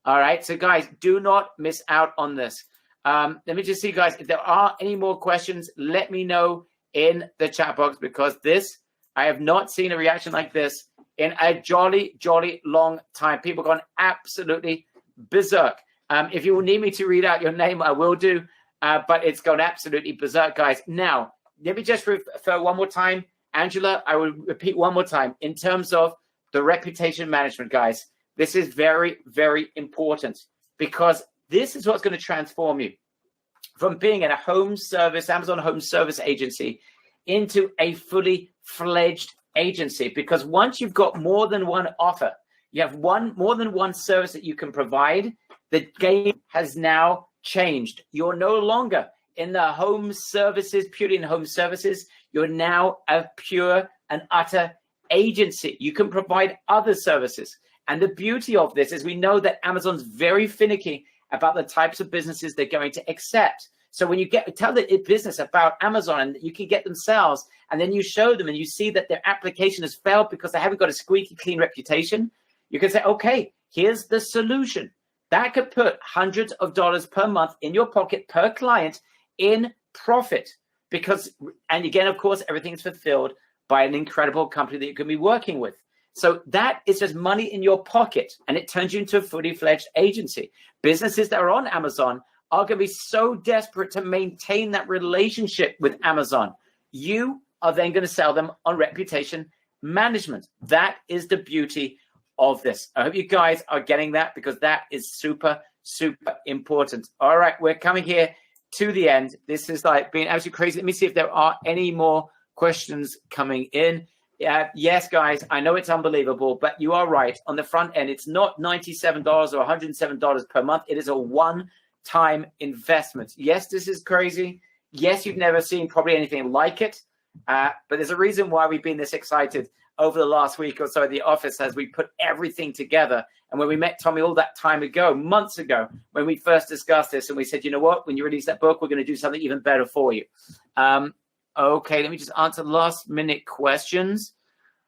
Speaker 4: All right. So guys, do not miss out on this. Let me just see, guys, if there are any more questions, let me know in the chat box, because I have not seen a reaction like this in a jolly, jolly long time. People gone absolutely berserk. If you will need me to read out your name, I will do, but it's gone absolutely berserk, guys. Now, let me just refer one more time. Angela, I will repeat one more time. In terms of the reputation management, guys, this is very, very important, because this is what's going to transform you from being in a home service, Amazon home service agency, into a fully fledged agency. Because once you've got more than one offer, you have more than one service that you can provide, the game has now changed. You're no longer in the home services, purely in home services. You're now a pure and utter agency. You can provide other services. And the beauty of this is we know that Amazon's very finicky about the types of businesses they're going to accept. So when you tell the business about Amazon, and you can get them sales, and then you show them and you see that their application has failed because they haven't got a squeaky clean reputation, you can say, okay, here's the solution. That could put hundreds of dollars per month in your pocket per client in profit. And again, of course, everything's fulfilled by an incredible company that you can be working with. So that is just money in your pocket, and it turns you into a fully fledged agency. Businesses that are on Amazon are going to be so desperate to maintain that relationship with Amazon. You are then going to sell them on reputation management. That is the beauty of this. I hope you guys are getting that, because that is super, super important. All right, we're coming here to the end. This is like being absolutely crazy. Let me see if there are any more questions coming in. Yes, guys, I know it's unbelievable, but you are right. On the front end, it's not $97 or $107 per month. It is a one-time investment. Yes, this is crazy. Yes, you've never seen probably anything like it, but there's a reason why we've been this excited over the last week or so at the office as we put everything together. And when we met Tommy all that time ago, months ago, when we first discussed this, and we said, you know what, when you release that book, we're going to do something even better for you. Okay, let me just answer last minute questions.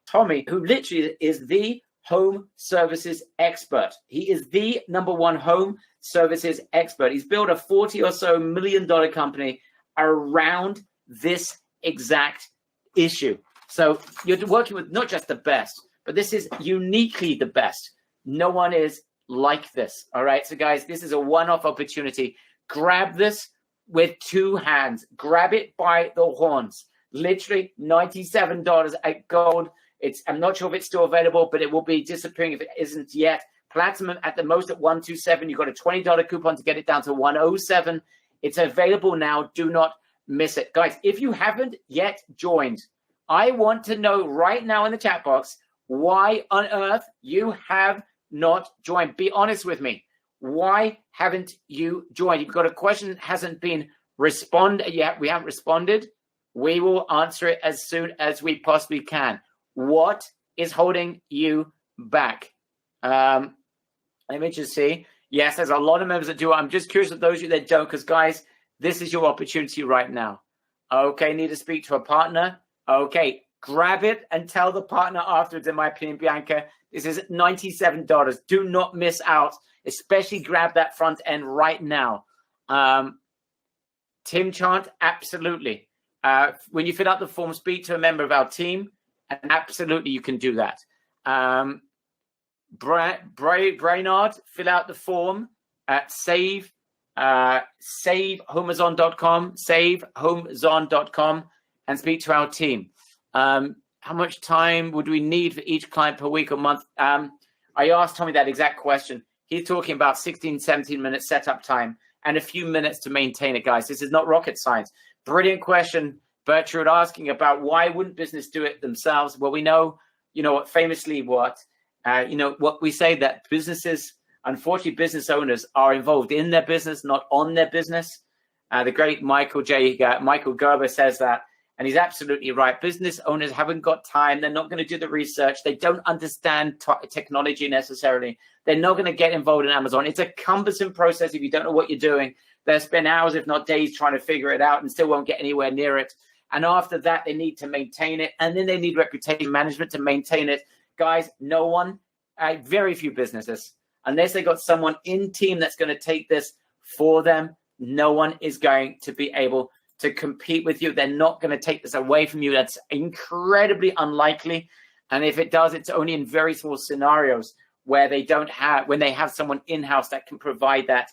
Speaker 4: Tommy, who literally is the home services expert. He is the #1 home services expert. He's built a $40 million or so company around this exact issue. So you're working with not just the best, but this is uniquely the best. No one is like this. All right. So guys, this is a one-off opportunity. Grab this with two hands. Grab it by the horns. Literally $97 at gold. I'm not sure if it's still available, but it will be disappearing if it isn't yet. Platinum at the most at $127. You've got a $20 coupon to get it down to $107. It's available now. Do not miss it. Guys, if you haven't yet joined, I want to know right now in the chat box why on earth you have not joined. Be honest with me. Why haven't you joined? You've got a question that hasn't been responded yet. We haven't responded. We will answer it as soon as we possibly can. What is holding you back? Let me just see. Yes, there's a lot of members that do. I'm just curious of those of you that don't, because guys, this is your opportunity right now. Okay, need to speak to a partner. Okay, grab it and tell the partner afterwards, in my opinion, Bianca. This is $97. Do not miss out. Especially grab that front end right now. Tim Chant, absolutely. When you fill out the form, speak to a member of our team, and absolutely you can do that. Brainard, fill out the form at savehomazon.com, and speak to our team. How much time would we need for each client per week or month? I asked Tommy that exact question. He's talking about 16, 17 minutes setup time and a few minutes to maintain it, guys. This is not rocket science. Brilliant question, Bertrand, asking about why wouldn't business do it themselves? Well, we know, famously what we say, that businesses, unfortunately, business owners are involved in their business, not on their business. The great Michael Gerber says that, and he's absolutely right. Business owners haven't got time. They're not going to do the research. They don't understand technology necessarily. They're not going to get involved in Amazon. It's a cumbersome process if you don't know what you're doing. They'll spend hours, if not days, trying to figure it out and still won't get anywhere near it. And after that, they need to maintain it. And then they need reputation management to maintain it. Guys, very few businesses, unless they got someone in team that's going to take this for them, No one is going to be able to compete with you. They're not going to take this away from you. That's incredibly unlikely. And if it does, it's only in very small scenarios where they don't have, when they have someone in-house that can provide that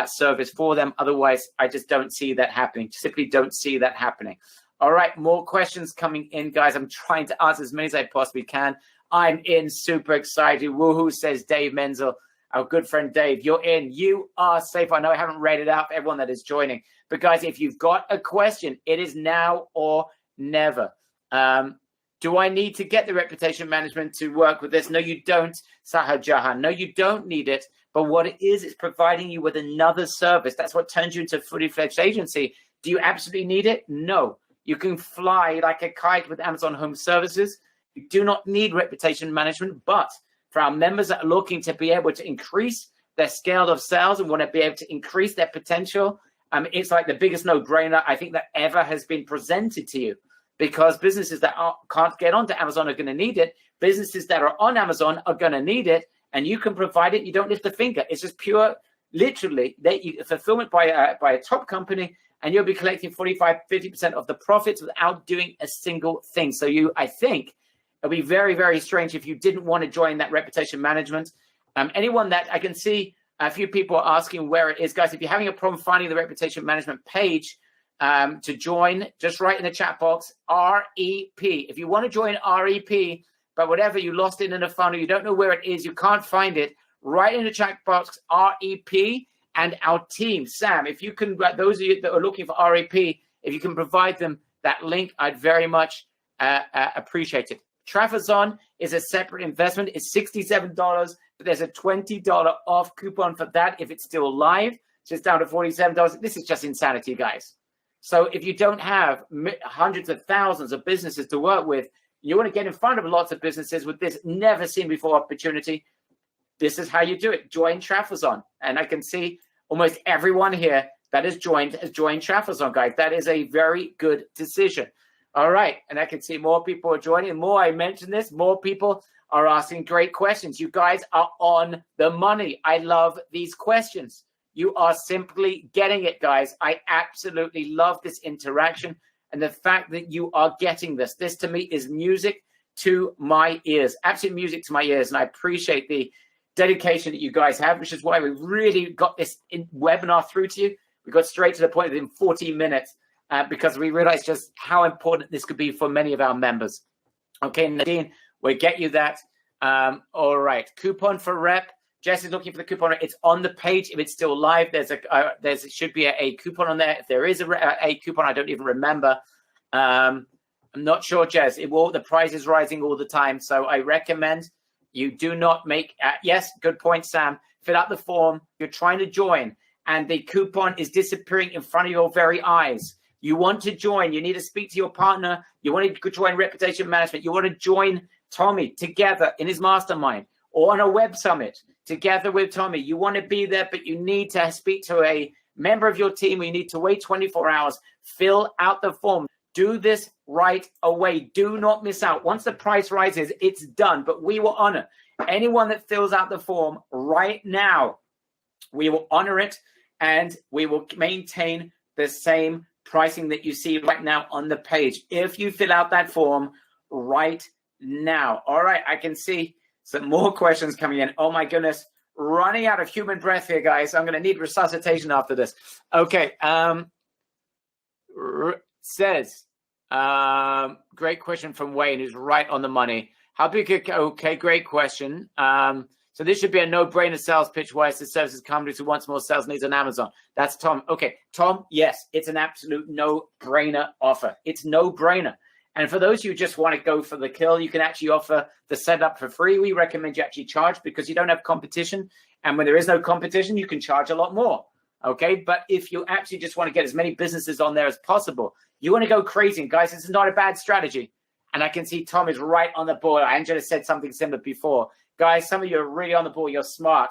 Speaker 4: service for them. Otherwise, I just don't see that happening. Simply don't see that happening. All right, more questions coming in, guys. I'm trying to answer as many as I possibly can. I'm in, super excited. Woohoo, says Dave Menzel, our good friend Dave. You're in. You are safe. I know I haven't read it out for everyone that is joining. But, guys, if you've got a question, it is now or never. Do I need to get the reputation management to work with this? No, you don't, Sahar Jahan. No, you don't need it. But what it is providing you with another service. That's what turns you into a fully fledged agency. Do you absolutely need it? No. You can fly like a kite with Amazon Home Services. You do not need reputation management. But for our members that are looking to be able to increase their scale of sales and want to be able to increase their potential, it's like the biggest no-brainer I think that ever has been presented to you. Because businesses that can't get onto Amazon are going to need it. Businesses that are on Amazon are going to need it. And you can provide it. You don't lift a finger. It's just pure, literally, fulfillment by a top company. And you'll be collecting 45-50% of the profits without doing a single thing. So I think it'll be very, very strange if you didn't want to join that reputation management. Anyone that I can see, a few people are asking where it is. Guys, if you're having a problem finding the reputation management page, to join, just write in the chat box, REP. If you want to join REP, but whatever, you lost it in a funnel, you don't know where it is, you can't find it, write in the chat box, REP, and our team. Sam, if you can, those of you that are looking for REP, if you can provide them that link, I'd very much appreciate it. Trafazon is a separate investment. It's $67, but there's a $20 off coupon for that if it's still live. So it's down to $47. This is just insanity, guys. So if you don't have hundreds of thousands of businesses to work with, you want to get in front of lots of businesses with this never seen before opportunity, this is how you do it. Join Trafazon. And I can see almost everyone here that has joined Trafazon, guys. That is a very good decision. All right. And I can see more people are joining. The more I mention this, more people are asking great questions. You guys are on the money. I love these questions. You are simply getting it, guys. I absolutely love this interaction and the fact that you are getting this. This, to me, is music to my ears, absolute music to my ears. And I appreciate the dedication that you guys have, which is why we really got this webinar through to you. We got straight to the point within 14 minutes because we realized just how important this could be for many of our members. Okay, Nadine, we'll get you that. All right, coupon for rep. Jess is looking for the coupon. It's on the page. If it's still live, there should be a coupon on there. If there is a coupon, I don't even remember. I'm not sure, Jess. The price is rising all the time. So I recommend you do not make, yes, good point, Sam. Fill out the form. You're trying to join and the coupon is disappearing in front of your very eyes. You want to join. You need to speak to your partner. You want to join reputation management. You want to join Tommy together in his mastermind or on a web summit together with Tommy. You want to be there, but you need to speak to a member of your team. You need to wait 24 hours. Fill out the form. Do this right away. Do not miss out. Once the price rises, it's done. But we will honor anyone that fills out the form right now. We will honor it, and we will maintain the same pricing that you see right now on the page if you fill out that form right now. All right, I can see some more questions coming in. Oh my goodness, running out of human breath here, guys. I'm going to need resuscitation after this. Okay, says, great question from Wayne, who's right on the money. How big? Okay, great question. So this should be a no-brainer sales pitch. Why is the services companies who wants more sales needs on Amazon? That's Tom. Okay, Tom, yes, it's an absolute no-brainer offer. It's no-brainer. And for those who just want to go for the kill, you can actually offer the setup for free. We recommend you actually charge because you don't have competition. And when there is no competition, you can charge a lot more. Okay, but if you actually just want to get as many businesses on there as possible, you want to go crazy. And guys, this is not a bad strategy. And I can see Tom is right on the board. Angela said something similar before. Guys, some of you are really on the ball. You're smart.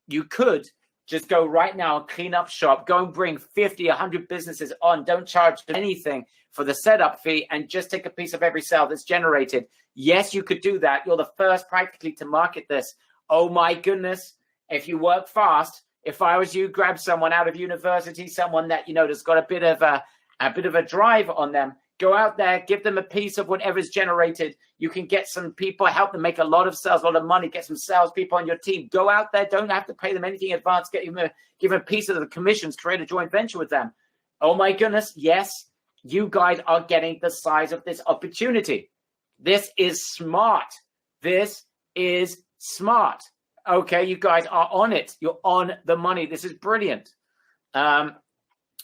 Speaker 4: You could just go right now and clean up shop. Go and bring 50, 100 businesses on. Don't charge anything for the setup fee and just take a piece of every sale that's generated. Yes, you could do that. You're the first practically to market this. Oh, my goodness. If you work fast, If I was you, grab someone out of university, someone that, that's got a bit of a drive on them. Go out there, give them a piece of whatever's generated. You can get some people, help them make a lot of sales, a lot of money, get some salespeople on your team. Go out there, don't have to pay them anything in advance, give them a piece of the commissions, create a joint venture with them. Oh my goodness, yes, you guys are getting the size of this opportunity. This is smart. This is smart. Okay, you guys are on it. You're on the money. This is brilliant. All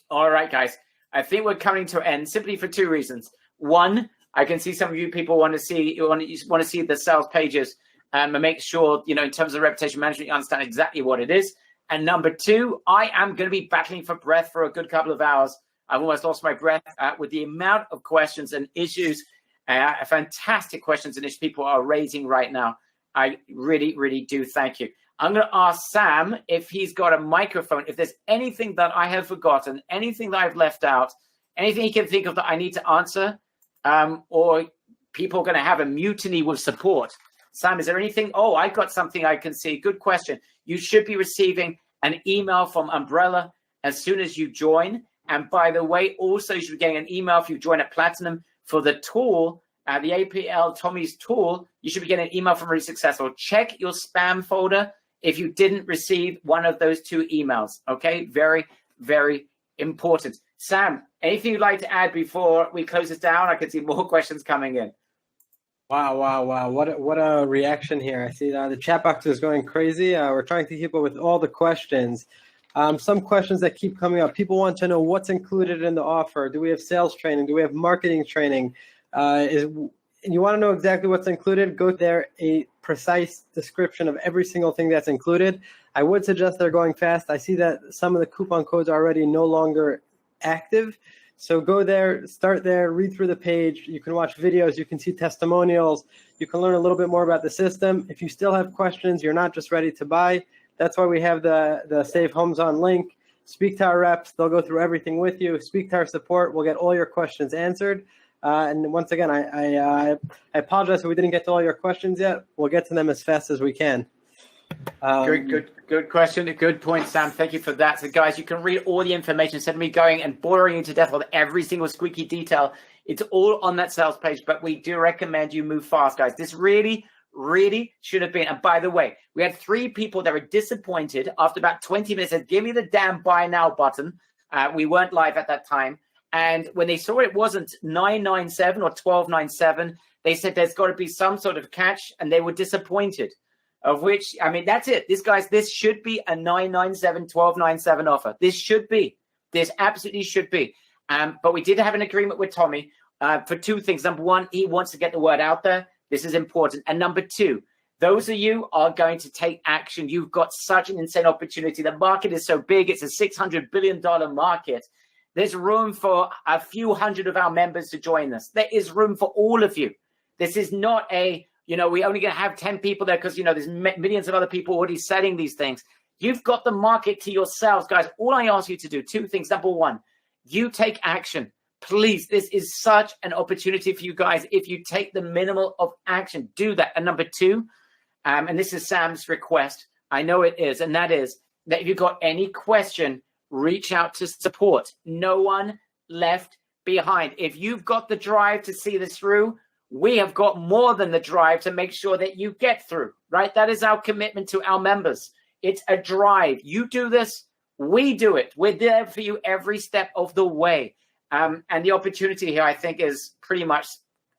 Speaker 4: right, guys. I think we're coming to an end simply for two reasons. One, I can see some of you people want to see the sales pages and make sure, in terms of reputation management, you understand exactly what it is. And number two, I am going to be battling for breath for a good couple of hours. I've almost lost my breath with the amount of questions and issues, fantastic questions and issues people are raising right now. I really, really do thank you. I'm going to ask Sam if he's got a microphone, if there's anything that I have forgotten, anything that I've left out, anything he can think of that I need to answer, or people are going to have a mutiny with support. Sam, is there anything? Oh, I've got something I can see. Good question. You should be receiving an email from Umbrella as soon as you join. And by the way, also you should be getting an email if you join at Platinum for the tool, the APL Tommy's tool. You should be getting an email from Really Successful. Check your spam folder if you didn't receive one of those two emails, okay? Very, very important. Sam, anything you'd like to add before we close this down? I can see more questions coming in.
Speaker 5: Wow. What a reaction here. I see the chat box is going crazy. We're trying to keep up with all the questions. Some questions that keep coming up. People want to know what's included in the offer. Do we have sales training? Do we have marketing training? And you want to know exactly what's included, go there, a precise description of every single thing that's included. I would suggest they're going fast. I see that some of the coupon codes are already no longer active. So go there, start there, read through the page. You can watch videos. You can see testimonials. You can learn a little bit more about the system. If you still have questions, you're not just ready to buy. That's why we have the Save Homes On link. Speak to our reps. They'll go through everything with you. Speak to our support. We'll get all your questions answered. And once again, I apologize if we didn't get to all your questions yet. We'll get to them as fast as we can.
Speaker 4: Good question. A good point, Sam. Thank you for that. So, guys, you can read all the information instead of me going and boring you to death with every single squeaky detail. It's all on that sales page, but we do recommend you move fast, guys. This really should have been. And by the way, we had 3 people that were disappointed after about 20 minutes. Said, "Give me the damn buy now button." We weren't live at that time. And when they saw it wasn't 997 or 1297, they said there's got to be some sort of catch, and they were disappointed. Of which, I mean, that's it. This should be a 997, 1297 offer. This absolutely should be. But we did have an agreement with Tommy for 2 things. Number 1, he wants to get the word out there. This is important. And number 2, those of you are going to take action. You've got such an insane opportunity. The market is so big. It's a $600 billion market. There's room for a few hundred of our members to join us. There is room for all of you. This is not we're only going to have 10 people there because, there's millions of other people already selling these things. You've got the market to yourselves, guys. All I ask you to do, 2 things. Number 1, you take action. Please, this is such an opportunity for you guys. If you take the minimal of action, do that. And number 2, and this is Sam's request, I know it is, and that is that if you've got any question, reach out to support. No one left behind. If you've got the drive to see this through, we have got more than the drive to make sure that you get through, right? That is our commitment to our members. It's a drive. You do this, we do it. We're there for you every step of the way. And the opportunity here, I think, is pretty much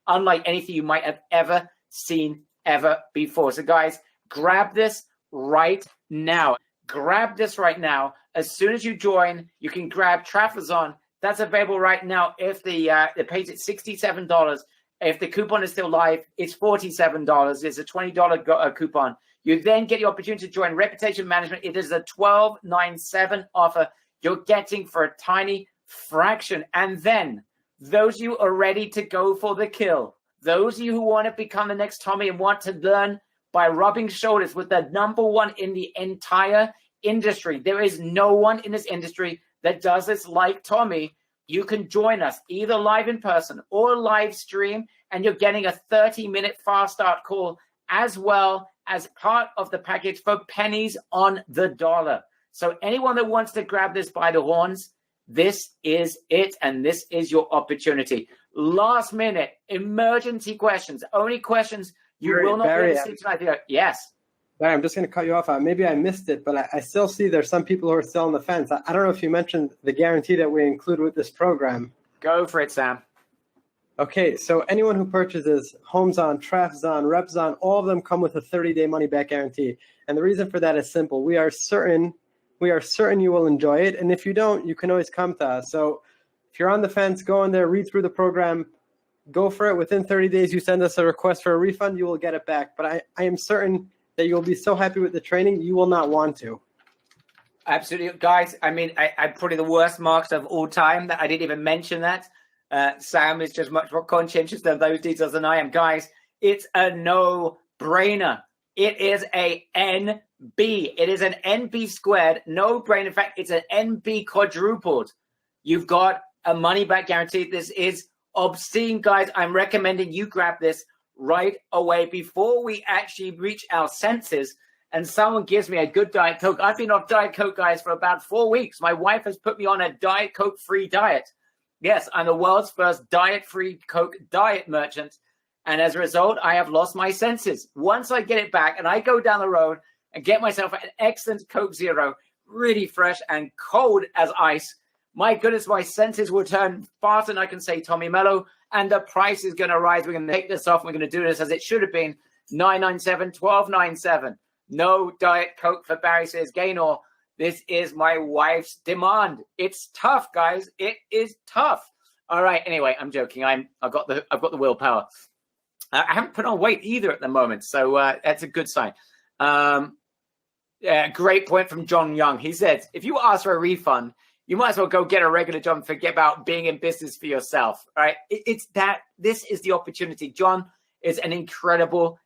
Speaker 4: unlike anything you might have ever seen ever before. So, guys, grab this right now. Grab this right now. As soon as you join, you can grab Trafazon. That's available right now. If the page at $67, if the coupon is still live, it's $47. It's a $20 coupon. You then get the opportunity to join Reputation Management. It is a $12.97 offer you're getting for a tiny fraction. And then those of you are ready to go for the kill, those of you who want to become the next Tommy and want to learn by rubbing shoulders with the number 1 in the entire industry. There is no one in this industry that does this like Tommy. You can join us either live in person or live stream, and you're getting a 30-minute fast start call as well as part of the package for pennies on the dollar. So anyone that wants to grab this by the horns, this is it, and this is your opportunity. Last minute emergency questions, only questions you will not be able to see tonight. Yes.
Speaker 5: Barry, I'm just going to cut you off. Maybe I missed it, but I still see there's some people who are still on the fence. I don't know if you mentioned the guarantee that we include with this program.
Speaker 4: Go for it, Sam.
Speaker 5: Okay, so anyone who purchases HomeZon, TraftZon, RepZon, all of them come with a 30-day money-back guarantee. And the reason for that is simple. We are certain you will enjoy it. And if you don't, you can always come to us. So if you're on the fence, go in there, read through the program, go for it. Within 30 days, you send us a request for a refund, you will get it back. But I am certain that you'll be so happy with the training, you will not want to.
Speaker 4: Absolutely. Guys, I mean, I'm probably the worst marks of all time that I didn't even mention that. Sam is just much more conscientious of those details than I am. Guys, it's a no-brainer. It is a NB. It is an NB squared, no-brainer. In fact, it's an NB quadrupled. You've got a money-back guarantee. This is obscene, guys. I'm recommending you grab this right away before we actually reach our senses and someone gives me a good Diet Coke. I've been off Diet Coke, guys, for about 4 weeks. My wife has put me on a Diet Coke-free diet. Yes, I'm the world's first diet-free Coke diet merchant. And as a result, I have lost my senses. Once I get it back and I go down the road and get myself an excellent Coke Zero, really fresh and cold as ice, my goodness, my senses will turn faster than I can say Tommy Mello, and the price is going to rise. We're going to take this off. We're going to do this as it should have been, $9.97, $12.97. No Diet Coke for Barry, says Gaynor. This is my wife's demand. It's tough, guys. It is tough. All right. Anyway, I'm joking. I've got the willpower. I haven't put on weight either at the moment, so that's a good sign. Great point from John Young. He says, if you ask for a refund, you might as well go get a regular job and forget about being in business for yourself. All right. It's that this is the opportunity. John is an incredible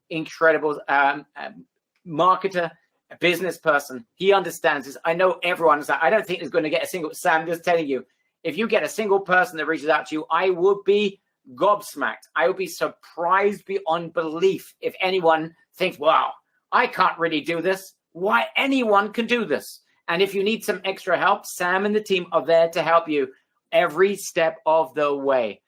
Speaker 4: marketer, a business person. He understands this. I know everyone is that. I don't think there's going to get a single, Sam, just telling you, if you get a single person that reaches out to you, I would be gobsmacked. I would be surprised beyond belief if anyone thinks, wow, I can't really do this. Why anyone can do this. And if you need some extra help, Sam and the team are there to help you every step of the way.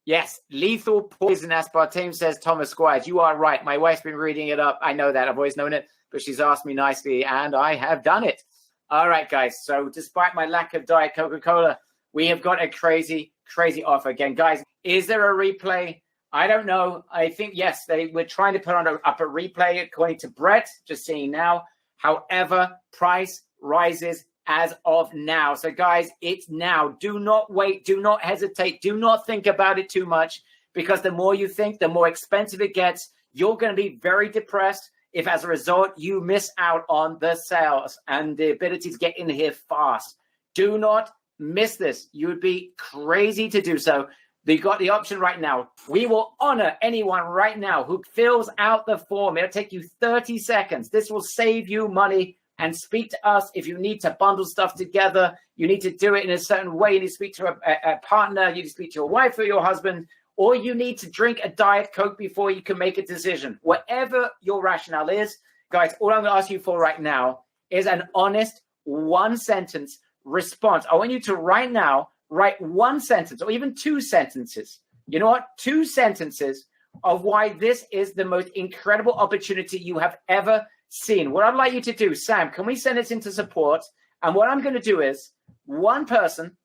Speaker 4: Yes, lethal poison aspartame, says Thomas Squires. You are right. My wife's been reading it up. I know that. I've always known it, but she's asked me nicely, and I have done it. All right, guys. So despite my lack of Diet Coca-Cola, we have got a crazy, crazy offer again. Guys, is there a replay? I don't know. I think, yes, we're trying to put on up a replay according to Brett, just seeing now. However, price rises as of now. So, guys, it's now. Do not wait. Do not hesitate. Do not think about it too much, because the more you think, the more expensive it gets. You're going to be very depressed if, as a result, you miss out on the sales and the ability to get in here fast. Do not miss this. You would be crazy to do so. You've got the option right now. We will honor anyone right now who fills out the form. It'll take you 30 seconds. This will save you money. And speak to us if you need to bundle stuff together. You need to do it in a certain way. You need to speak to a partner. You need to speak to your wife or your husband. Or you need to drink a Diet Coke before you can make a decision. Whatever your rationale is, guys, all I'm going to ask you for right now is an honest one-sentence response. I want you to right now write one sentence or even 2 sentences. You know what? 2 sentences of why this is the most incredible opportunity you have ever seen. What I'd like you to do, Sam, can we send it into support? And what I'm going to do is, one person,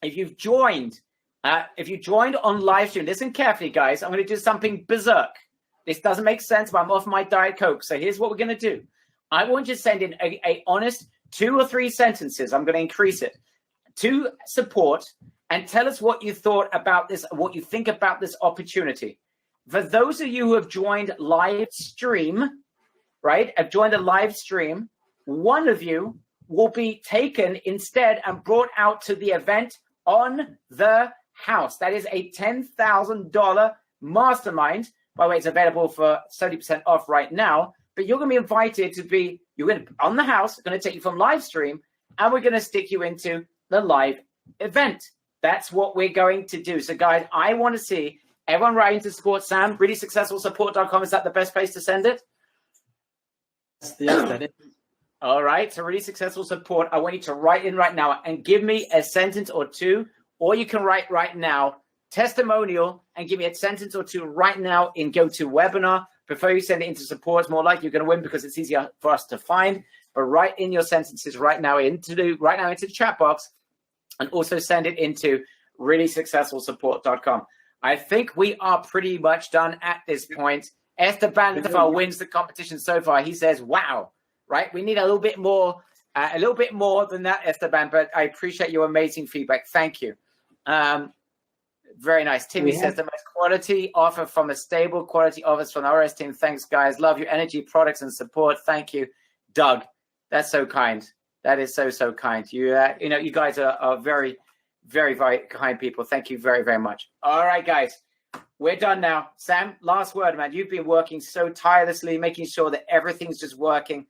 Speaker 4: if you've joined on live stream, listen carefully, guys. I'm going to do something berserk. This doesn't make sense, but I'm off my Diet Coke. So here's what we're going to do. I want you to send in a honest 2 or 3 sentences. I'm going to increase it to support and tell us what you thought about this, what you think about this opportunity. For those of you who have joined live stream, right? I've joined a live stream. One of you will be taken instead and brought out to the event on the house. That is a $10,000 mastermind. By the way, it's available for 30% off right now. But you're going to be invited to be, you're going to on the house, going to take you from live stream, and we're going to stick you into the live event. That's what we're going to do. So, guys, I want to see everyone writing to support Sam. ReallySuccessfulSupport.com. Is that the best place to send it?
Speaker 5: Yes, that is.
Speaker 4: All right. So really successful support. I want you to write in right now and give me a sentence or two, or you can write right now, testimonial, and give me a sentence or two right now in GoToWebinar. Before you send it into support, it's more likely you're going to win because it's easier for us to find. But write in your sentences right now into the chat box, and also send it into reallysuccessfulsupport.com. I think we are pretty much done at this point. Esteban wins the competition so far. He says, wow, right? We need a little bit more than that, Esteban, but I appreciate your amazing feedback. Thank you. Very nice. Timmy says the most quality offer from a stable quality offers from the RS team. Thanks, guys. Love your energy, products, and support. Thank you, Doug. That's so kind. That is so kind. You guys are very, very, very kind people. Thank you very, very much. All right, guys, we're done now. Sam, last word, man. You've been working so tirelessly, making sure that everything's just working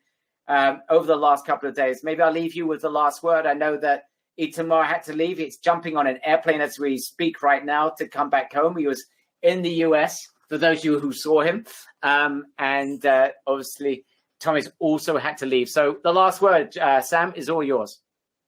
Speaker 4: over the last couple of days. Maybe I'll leave you with the last word. I know that Itamar had to leave. It's jumping on an airplane as we speak right now to come back home. He was in the US, for those of you who saw him. And obviously, Tommy's also had to leave. So the last word, Sam, is all yours.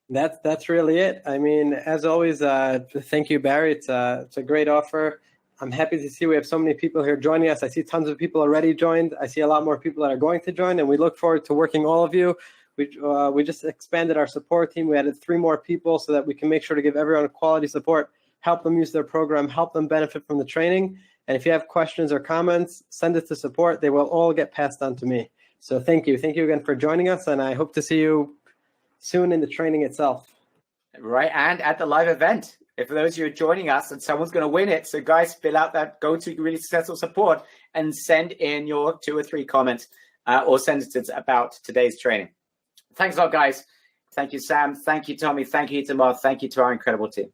Speaker 5: That's really it. I mean, as always, thank you, Barry. It's a great offer. I'm happy to see we have so many people here joining us. I see tons of people already joined. I see a lot more people that are going to join, and we look forward to working all of you. We just expanded our support team. We added 3 more people so that we can make sure to give everyone quality support, help them use their program, help them benefit from the training. And if you have questions or comments, send it to support. They will all get passed on to me. So thank you. Thank you again for joining us, and I hope to see you soon in the training itself.
Speaker 4: Right, and at the live event. If those of you are joining us and someone's going to win it, so guys, fill out that go to Really Successful Support and send in your 2 or 3 comments or sentences about today's training. Thanks a lot, guys. Thank you, Sam. Thank you, Tommy. Thank you, Tamar. Thank you to our incredible team.